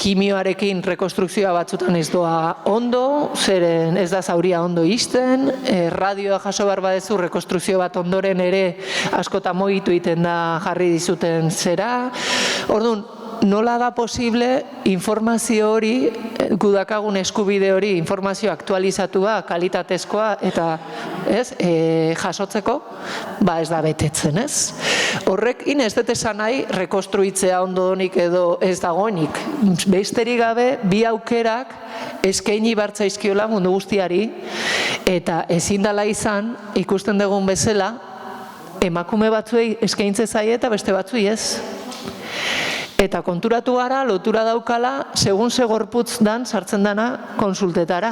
kimioarekin rekonstrukzioa batzutan ez doa ondo, zeren ez da zauria ondo izten, radioa jaso behar badezu rekonstrukzio bat ondoren ere askotan mogitu iten da jarri dizuten zera, orduan, nola da posible informazio hori, gudakagun eskubide hori, informazio aktualizatua, kalitatezkoa, eta jasotzeko, ez da betetzen, ez? Horrek, ez dut esan nahi, rekonstruitzea ondodonik edo ez dagoenik. Besterik gabe, bi aukerak eskaini bartzaizkiola mundu guztiari, eta ezin dela izan, ikusten dugun bezala, emakume batzuei eskaintze zaie eta beste batzuei ez. Eta konturatu gara, lotura daukala, segun ze gorputz dan sartzen dana konsultetara.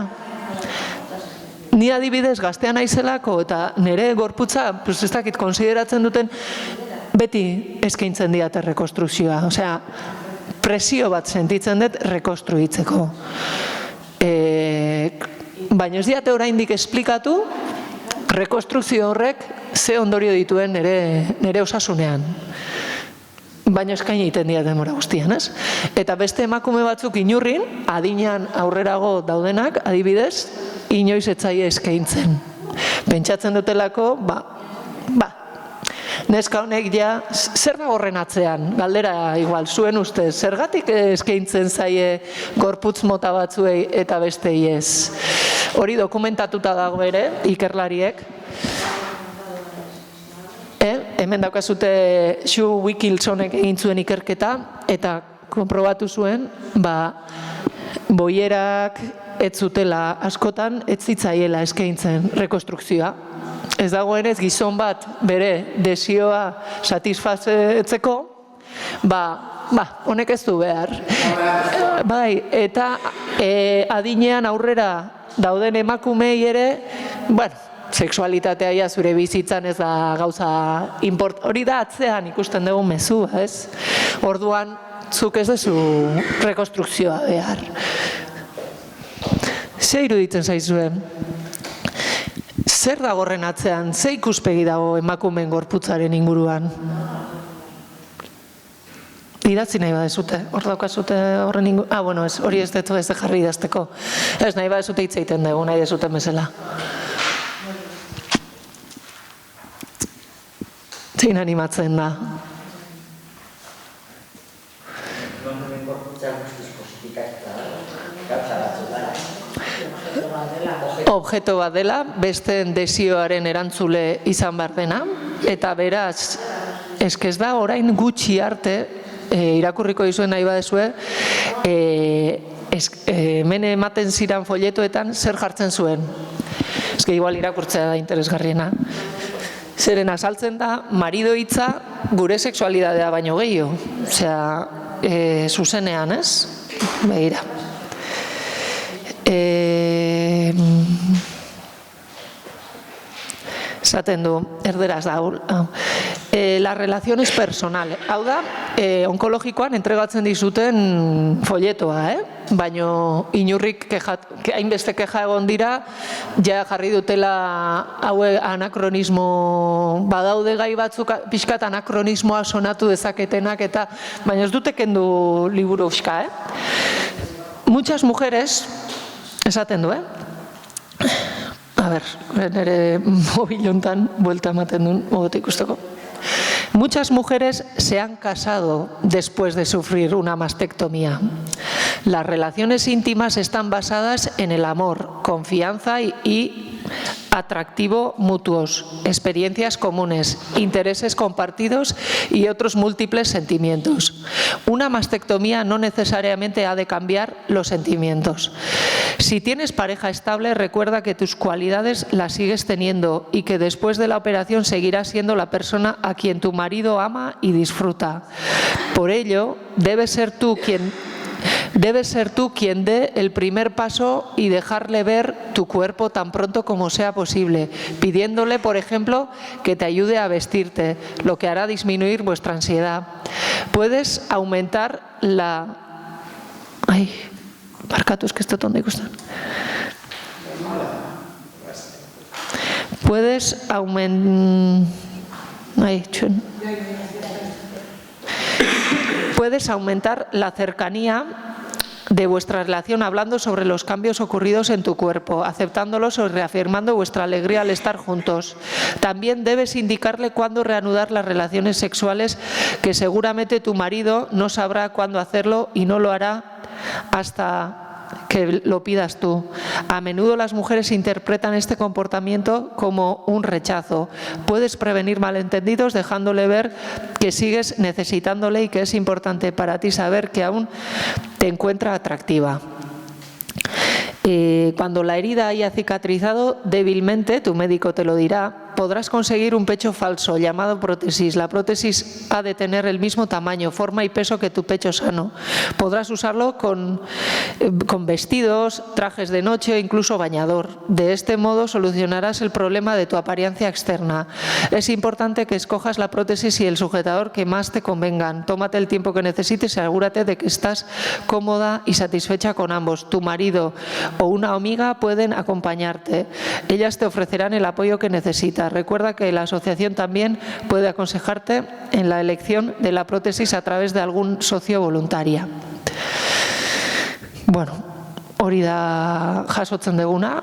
Ni adibidez gaztean naizelako eta nire gorputza, ez dakit, konsideratzen duten, beti eskaintzen diate rekonstrukzioa. Osea, presio bat sentitzen dut rekonstruitzeko. Baina ez diate oraindik esplikatu, rekonstrukzio horrek ze ondorio dituen nire osasunean. Baina eskaini egiten dira denbora guztian, ez? Eta beste emakume batzuk inurrin, adinean aurrerago daudenak, adibidez, inoiz etzaie eskaintzen. Pentsatzen dutelako, neska honek ja, zer da horren atzean? Galdera igual, zuen ustez, zergatik eskaintzen zaie gorputz mota batzuei eta bestei ez? Hori dokumentatuta dago ere, ikerlariek, hemen daukazute Xu Wikilsonek egin zuen ikerketa eta konprobatu zuen boierak ez zutela askotan ez zitzaiela eskaintzen rekonstrukzioa. Ez dagoenez gizon bat bere desioa satisfazetzeko, honek ez du behar. Bai, eta adinean aurrera dauden emakumei ere, sexualitatea zure bizitzan ez da gauza hori da atzean ikusten dugu mezua, ez? Orduan, zuk ez duzu rekonstrukzioa behar. Ze iruditzen zaizue? Zer dago horren atzean? Ze ikuspegi dago emakumeen gorputzaren inguruan? Idatzi nahi badezute, hor daukazute horren inguruan? Hori ez dut ez jarri idazteko. Ez nahi badezute hitz egiten dugu, nahi dezuten bezala. Zein animatzen da? Objeto bat dela, besteen desioaren erantzule izan behar dena, eta beraz, ez da orain gutxi arte, irakurriko dizuen nahi badezue, hemen ematen ziren folletoetan zer jartzen zuen. Ez que igual irakurtzea da interesgarriena. Zeren azaltzen da, marido hitza gure sexualidadea baino gehiago. Osea, zuzenean, ez? Begira. Esaten du, erderaz da. Las relaciones personales. Hau da, onkologikoan entregatzen dizuten folletoa, baino inurrik hainbeste keja egon dira, ja jarri dutela haue anakronismo, badaude gai batzuk pixkat anakronismoa sonatu dezaketenak, eta baina ez dute kendu liburu euska, Muchas mujeres, esaten du, A ber, nire mobilontan buelta ematen duen, ogote ikusteko. Muchas mujeres se han casado después de sufrir una mastectomía. Las relaciones íntimas están basadas en el amor, confianza y atractivo mutuos, experiencias comunes, intereses compartidos y otros múltiples sentimientos. Una mastectomía no necesariamente ha de cambiar los sentimientos. Si tienes pareja estable, recuerda que tus cualidades las sigues teniendo y que después de la operación seguirás siendo la persona a quien tu marido ama y disfruta. Por ello, debes ser tú quien dé el primer paso y dejarle ver tu cuerpo tan pronto como sea posible, pidiéndole, por ejemplo, que te ayude a vestirte, lo que hará disminuir vuestra ansiedad. Puedes aumentar la... Ai, barkatu, es que esto tonde gustan. Puedes aumentar la cercanía de vuestra relación hablando sobre los cambios ocurridos en tu cuerpo, aceptándolos o reafirmando vuestra alegría al estar juntos. También debes indicarle cuándo reanudar las relaciones sexuales, que seguramente tu marido no sabrá cuándo hacerlo y no lo hará hasta que lo pidas tú. A menudo las mujeres interpretan este comportamiento como un rechazo. Puedes prevenir malentendidos dejándole ver que sigues necesitándole y que es importante para ti saber que aún te encuentra atractiva. Cuando la herida haya cicatrizado débilmente, tu médico te lo dirá, podrás conseguir un pecho falso llamado prótesis. La prótesis ha de tener el mismo tamaño, forma y peso que tu pecho sano. Podrás usarlo con vestidos, trajes de noche o incluso bañador. De este modo solucionarás el problema de tu apariencia externa. Es importante que escojas la prótesis y el sujetador que más te convengan. Tómate el tiempo que necesites y asegúrate de que estás cómoda y satisfecha con ambos. Tu marido o una amiga pueden acompañarte. Ellas te ofrecerán el apoyo que necesitas. Recuerda que la asociación también puede aconsejarte en la elección de la prótesis a través de algún socio voluntaria. Bueno, hori da jasotzen duguna.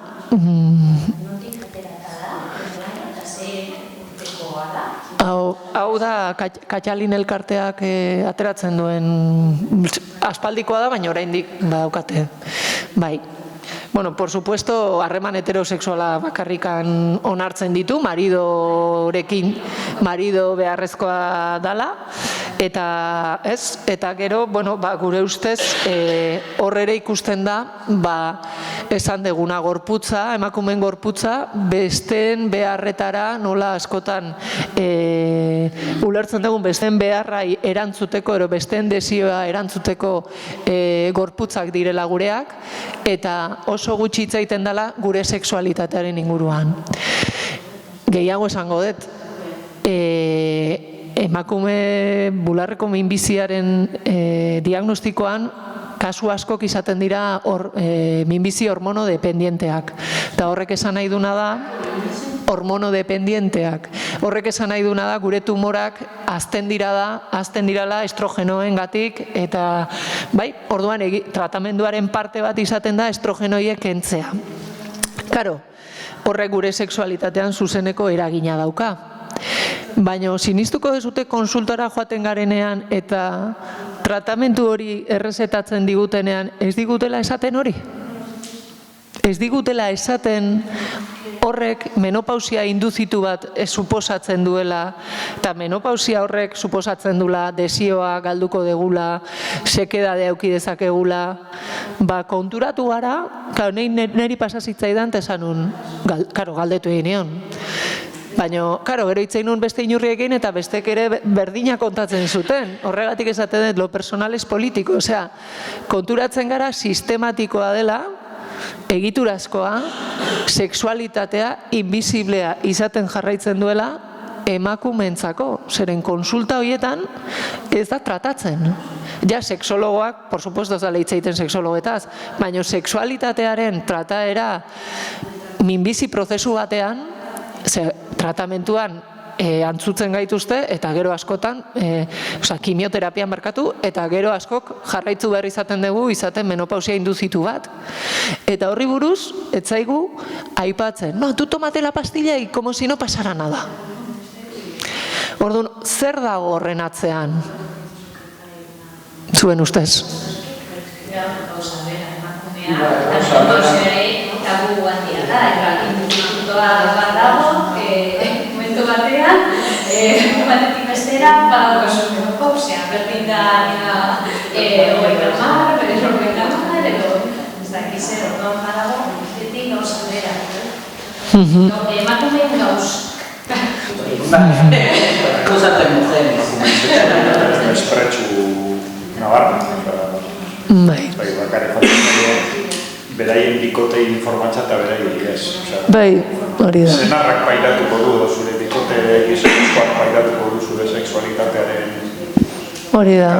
Hau da Katxalin elkarteak ateratzen duen aspaldikoa da, baina oraindik badaukate. Bai. Bueno, por supuesto, harreman heterosexuala bakarrikan onartzen ditu, marido beharrezkoa dala, eta ez, eta gero, bueno, gure ustez, hor ere ikusten da, esan deguna gorputza, emakumeen gorputza, besteen beharretara nola askotan ulertzen dugun besteen beharrai erantzuteko, ero besteen desioa erantzuteko gorputzak direla gureak, eta oso gutxi hitz egiten dela gure sexualitatearen inguruan. Gehiago esango dut, emakume bularreko minbiziaren diagnostikoan kasu askok izaten dira minbizi hormono dependienteak. Eta horrek esan nahi duna da, hormono dependienteak. Horrek esan nahi duna da, gure tumorak hazten dirala estrogenoengatik, eta bai, orduan tratamenduaren parte bat izaten da estrogenoiek kentzea. Karo, horrek gure sexualitatean zuzeneko eragina dauka. Baina sinistuko dezute konsultara joaten garenean eta tratamentu hori errezetatzen digutenean, ez digutela esaten hori? Ez digutela esaten horrek menopausia induzitu bat suposatzen duela, eta menopausia horrek suposatzen duela desioa galduko degula, sekedadea eduki dezakegula, konturatu gara, niri pasazitzaidan, eta esanun, galdetu egin nion. Baina, gero itzein nun beste inurriekin eta bestek ere berdina kontatzen zuten. Horregatik esaten dut, lo personal es politiko. Osea, konturatzen gara sistematikoa dela, egiturazkoa, sexualitatea, invisiblea izaten jarraitzen duela, emakumeentzako, zeren konsulta horietan ez da tratatzen. Ja, seksologoak, por supuesto, ez da hitz egiten seksologetaz, baina sexualitatearen trataera minbizi prozesu batean, tratamentuan antzutzen gaituzte, eta gero askotan, kimioterapian markatu, eta gero askok jarraitzu behar izaten dugu, izaten menopausia induzitu bat. Eta horri buruz, ez zaigu aipatzen. No, tu tomate la pastilla y como si no pasara nada. Orduan, zer dago horren atzean? Zuen ustez? Tabu handia da, institutoa bat dago, momentu batean, batetik bestera, badaukazu menopausia, berdin da, hogeita hamar, berrogeita hamar, edo ez dakiz zer, orduan badago, beti gauza bera. Emakumeen gauz. Cosas de mujeres. Espretxu nabarra. Bai. Beraien bikote informatza eta beraien ez. Bai, hori da. Senarrak pairatuko du, zure bikote gizonezkoak pairatuko du zure sexualitatearen hori da.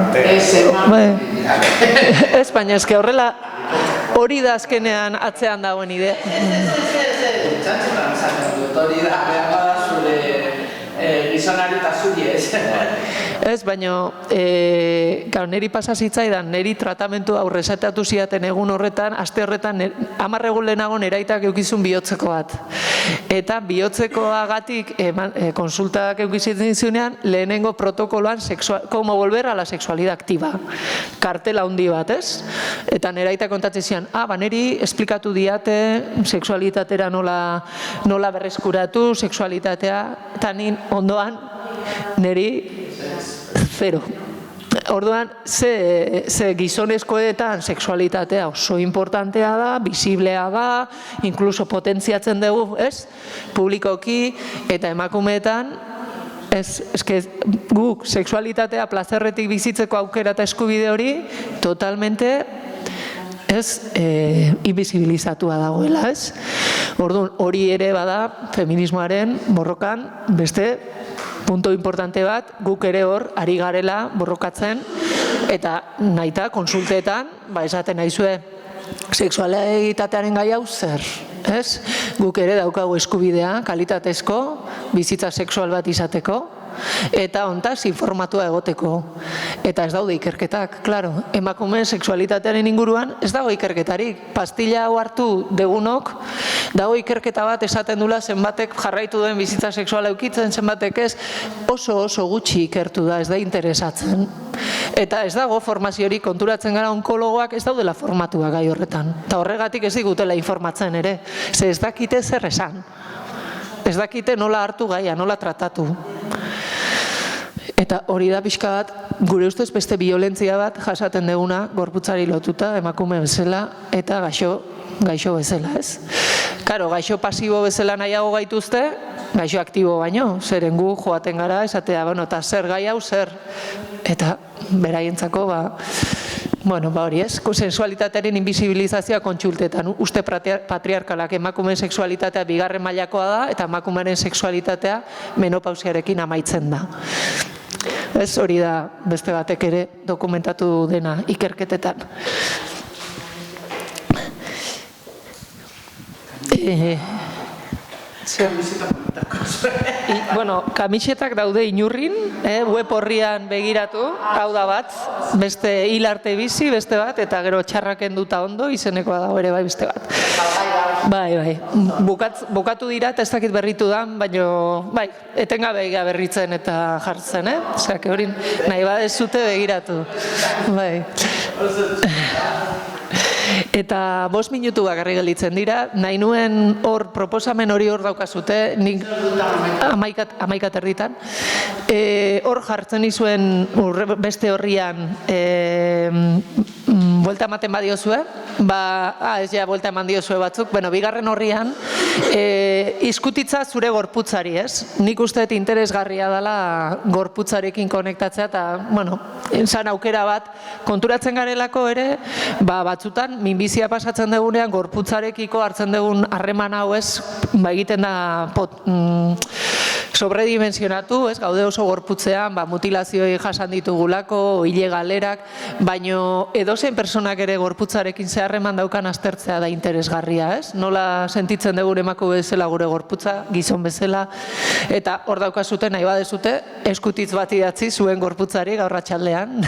kantea. Ez, baina eske horrela hori da azkenean atzean dagoen idea. Hori da, behar bada zure gizonari eta zuri ez. Ez, baina niri pasa zitzaidan, niri tratamentu aurrezetatu ziaten egun horretan, aste horretan, 10 egun lehenago neraitak eukizun bihotzeko bat. Eta bihotzekoagatik konsultak eukizitzen zunean, lehenengo protokoloan como volver a la sexualidad activa. Kartela handi bat, ez? Eta neraitak kontatzen zian, niri esplikatu diate sexualitatera nola berreskuratu, sexualitatea, eta nin ondoan niri zero. Orduan, ze gizonezkoetan sexualitatea oso importantea da, bisiblea da, inkluso potentziatzen dugu, ez? Publikoki eta emakumeetan, guk sexualitatea plazerretik bizitzeko aukera eta eskubide hori, totalmente invisibilizatua dagoela, ez? Orduan, hori ere bada feminismoaren borrokan beste punto importante bat, guk ere hor ari garela borrokatzen, eta nahita konsultetan, esaten naizue, sexualitatearen gai hau zer, ez? Guk ere daukagu eskubidea, kalitatezko, bizitza sexual bat izateko, eta hontaz informatua egoteko. Eta ez daude ikerketak, klaro. Emakumeen sexualitatearen inguruan ez dago ikerketarik. Pastilla hau hartu degunok, dago ikerketa bat esaten dula zenbatek jarraitu duen bizitza sexuala eukitzen, zenbatek ez, oso gutxi ikertu da, ez da interesatzen. Eta ez dago formaziorik, konturatzen gara onkologoak ez daudela formatua gai horretan. Eta horregatik ez digutela informatzen ere. Ze ez dakite zer esan. Ez dakite nola hartu gaia, nola tratatu. Eta hori da pixka bat, gure ustez beste violentzia bat jasaten deguna gorputzari lotuta, emakume bezala eta gaixo bezala, ez? Karo, gaixo pasibo bezala nahiago gaituzte, gaixo aktibo baino, zeren gu joaten gara, esatea, eta zer gai hau, zer? Eta beraientzako, hori ez, sensualitatearen invisibilizazioa kontsultetan, uste patriarkalak emakumeen sexualitatea bigarren mailakoa da, eta emakumearen sexualitatea menopausiarekin amaitzen da. Ez hori da beste batek ere dokumentatu dena ikerketetan. Kamisetak daude Inurrin, web horrian begiratu, hau da bat, beste hil arte bizi, beste bat, eta gero txarraken duta ondo, izenekoa dago ere beste bat. Bai, bukatu dira, eta ez dakit berritu da, baina, etengabe berritzen eta jartzen, Osea, hori nahi badez zute begiratu. Bai. Eta 5 minutu bakarri gelditzen dira, nahi nuen hor proposamen hori hor daukazute, nik 11 erditan. Hor jartzen izuen beste horrian buelta ematen badiozue, ez ja buelta eman diozue batzuk, bigarren horrian, izkutitza zure gorputzari, ez? Nik uste interesgarria dela gorputzarekin konektatzea, eta, zan aukera bat, konturatzen garelako ere, batzutan, minbizia pasatzen dugunean, gorputzarekiko hartzen dugun harreman hau ez, egiten da sobredimensionatu, ez, gaude oso gorputzean, mutilazioei jasan ditugulako, hile galerak, baino edozein personak ere gorputzarekin zeharreman daukan aztertzea da interesgarria, ez? Nola sentitzen dugu emako bezala gure gorputza, gizon bezala, eta hor daukazute nahi badezute, eskutitz bat idatzi zuen gorputzari gaur arratsaldean,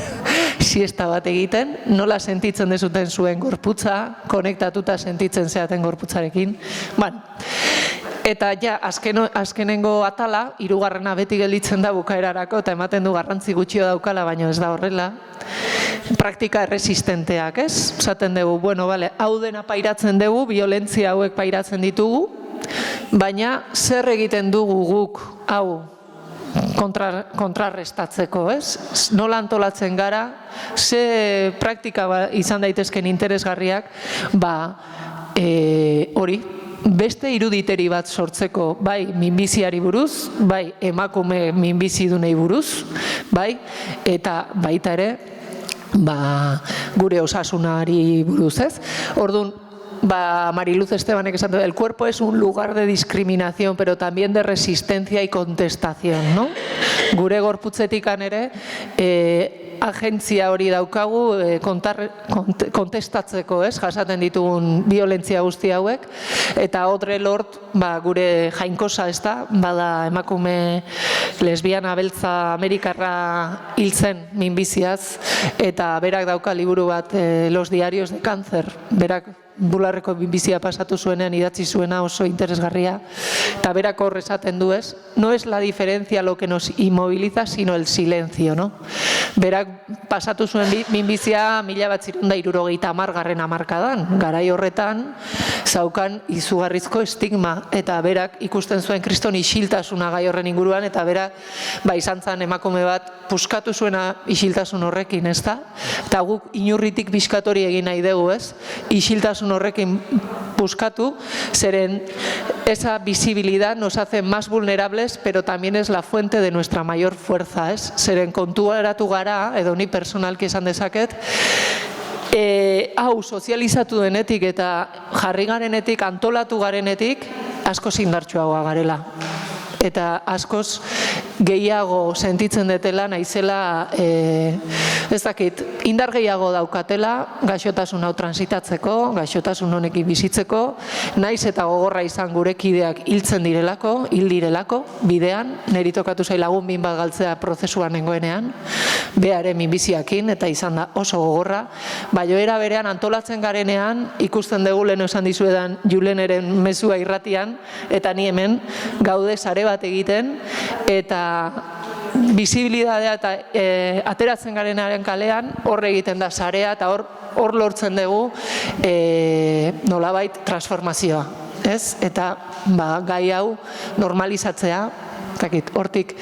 siesta bat egiten, nola sentitzen dezuten zuen gorputza, konektatuta sentitzen zeaten gorputzarekin. Eta ja, azkenengo atala, hirugarrena beti gelditzen da bukaerarako, eta ematen du garrantzi gutxio daukala, baina ez da horrela. Praktika erresistenteak, ez? Zaten dugu, hau dena pairatzen dugu, violentzia hauek pairatzen ditugu, baina zer egiten dugu guk hau kontrarrestatzeko, ez? Nola antolatzen gara, ze praktika izan daitezken interesgarriak, hori, beste iruditeri bat sortzeko, bai minbiziari buruz, bai emakume minbizidunei buruz, bai, eta baita ere, gure osasunari buruz, ez? Orduan, Mariluz Estebanek esan du, el cuerpo es un lugar de discriminación, pero también de resistencia y contestación, no? Gure gorputzetikan ere, agentzia hori daukagu kontestatzeko, ez, jasaten ditugun violentzia guzti hauek, eta Audre Lorde, gure jainkosa, ez da, bada emakume lesbiana beltza Amerikarra hiltzen minbiziaz, eta berak dauka liburu bat, Los diarios de cáncer, berak bularreko minbizia pasatu zuenean idatzi zuena oso interesgarria, eta berak hor esaten du, ez, no es la diferencia lo que nos inmoviliza, sino el silencio, no? Berak pasatu zuen minbizia 1970 hamarkadan, garai horretan zaukan izugarrizko estigma, eta berak ikusten zuen kriston isiltasuna gai horren inguruan, eta berak izan zen emakume bat puskatu zuena isiltasun horrekin, ez da? Eta guk inurritik biskatori egin nahi dugu, ez? Isiltasun horrekin puskatu, zeren esa visibilidad nos hace más vulnerables, pero también es la fuente de nuestra mayor fuerza, ez? Zeren kontuaratu gara, edo ni personalki esan dezaket, hau sozializatu denetik eta jarri garenetik, antolatu garenetik, asko indartsuagoa garela. Eta askoz gehiago sentitzen detela, naizela, ez dakit, indar gehiago daukatela, gaixotasun hau transitatzeko, gaixotasun honekin bizitzeko, naiz eta gogorra izan gure kideak hiltzen direlako, hil direlako, bidean, niri tokatu zai lagun bin bat galtzea prozesuan nengoenean, bearen minbiziakin, eta izan da oso gogorra, joera berean antolatzen garenean, ikusten dugu lehen esan dizuedan Juleneren mezua irratian, eta ni hemen gaude sare bat egiten, eta bizibilidadea eta ateratzen garenaren kalean hor egiten da sarea, eta hor lortzen dugu nolabait transformazioa, ez? Eta gai hau normalizatzea, hortik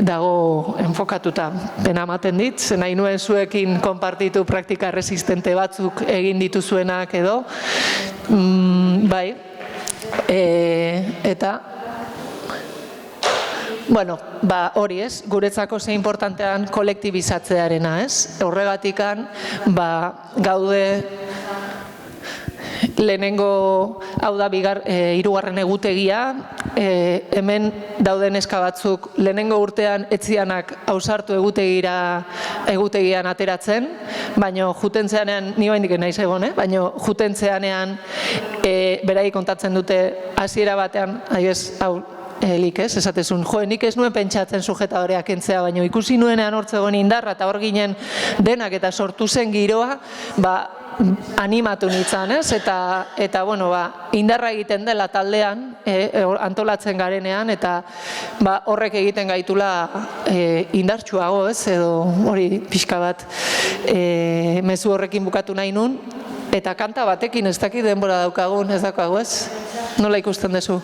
dago enfokatuta. Pena ematen dit, nahi nuen zuekin konpartitu praktika resistente batzuk egin dituzuenak edo, eta hori ez, guretzako ze importantean kolektibizatzearena, ez? Horregatikan, gaude lehenengo, hau da hirugarren egutegia, hemen dauden neska batzuk lehenengo urtean etzianak ausartu egutegian ateratzen, baina jutentzeanean, ni baindik naiz egon, baina jutentzeanean berai kontatzen dute hasiera batean, hau, Elik, ez, esatezun, nik ez nuen pentsatzen sujetadoreak entzea, baina ikusi nuenean hortzegon indarra, eta hor ginen denak eta sortu zen giroa, animatu nintzen, ez, eta indarra egiten dela taldean, antolatzen garenean, eta horrek egiten gaitula indartsuago, ez, edo hori pixka bat mezu horrekin bukatu nahi nun, eta kanta batekin ez dakit denbora daukagun, ez daukagu, ez? Nola ikusten duzu?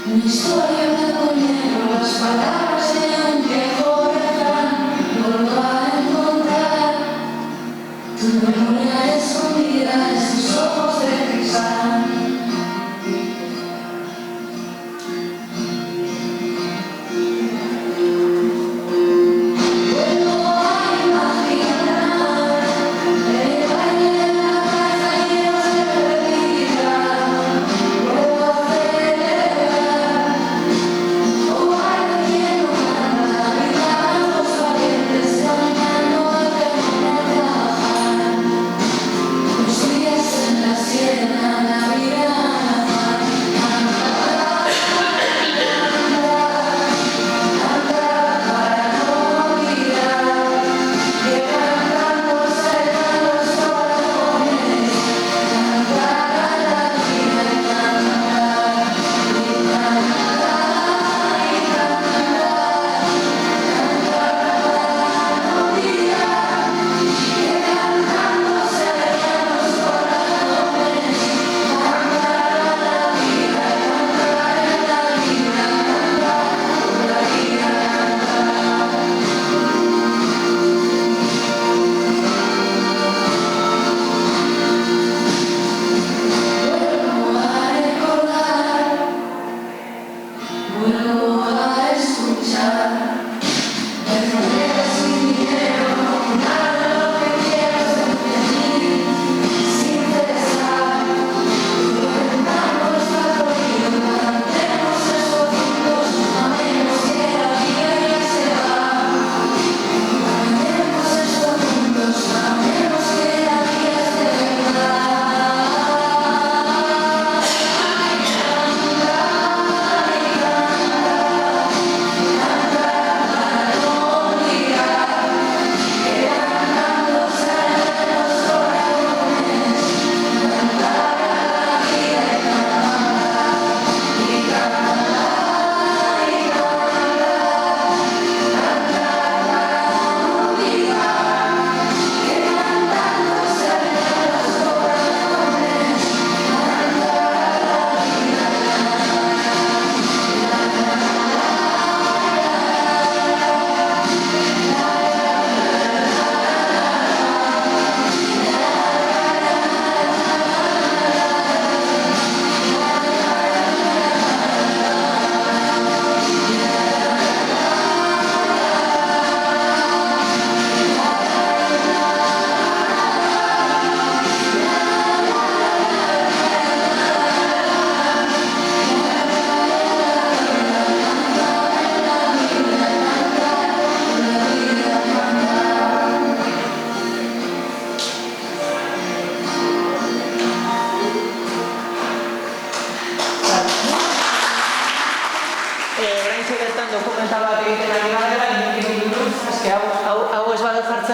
Mi historia blanco y negro, las palabras de un viejo refrán, vuelvo a encontrar tu memoria escondida en tus ojos de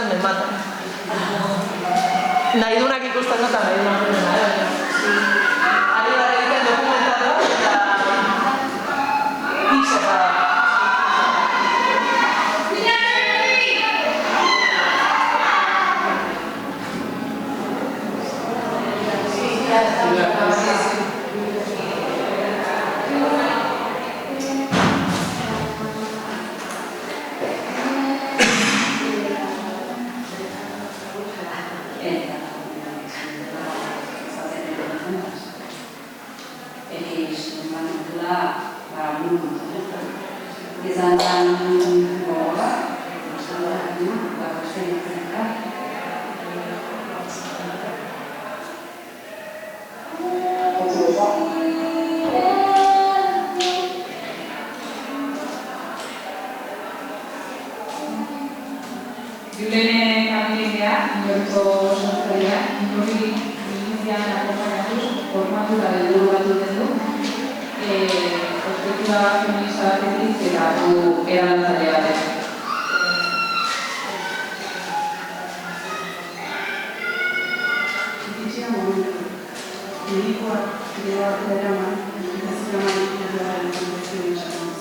matan, me matan. Nahi dunak ikusten dut, nahi dunak ikusten dut. Ari gara egiten dokumentatu eta pixeta da. Julene familia, inorko sortzailea, inori inizian akompainatuz, formatura helburu bat duten du, perspektiba feminista batetik eta du eralantzaile batek. Itxia momentu, medikoak bideoak eraman, ez eraman ikutuaren kontzioen esakonez.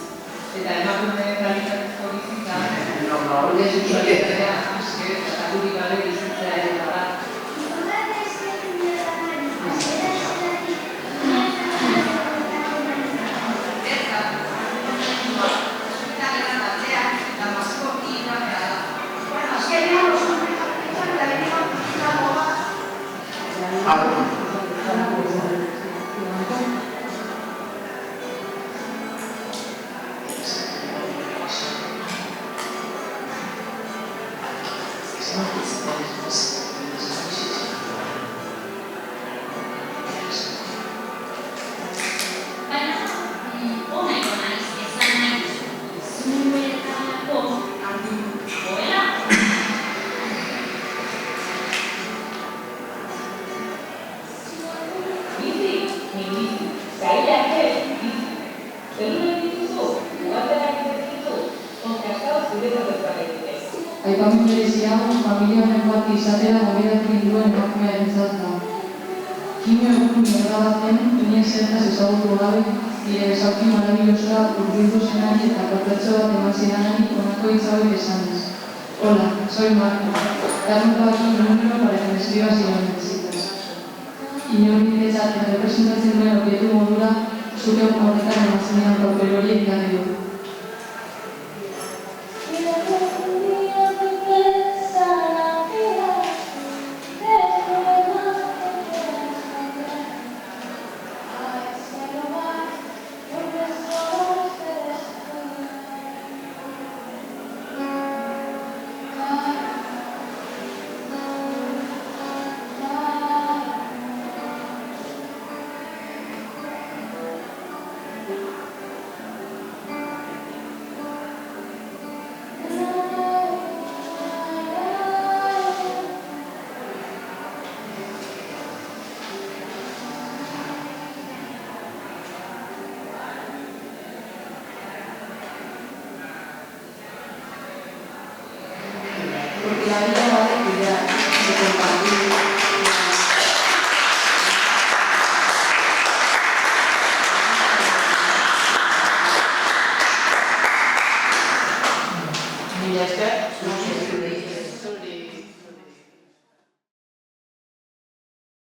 Eta emakume kalitatezko bizitza, hori zuzioetea, aske, eta guri gabe bizitzea ere da. Aipamen berezia, familia honen bat izatera goberatzen duen emakumearen da. Kimio egun mierda baten, unien zertaz ezagutu gabe, nire besauki marabillosa urbildu zenari eta propertso bat eman zidanari honako hitzauek esanez. Hola, soy Marco. Te anoto aquí un número para que me escribas si lo necesitas. Inori representatzen duen obietu modura, zure horretan eman zinean papel horiek jarri du.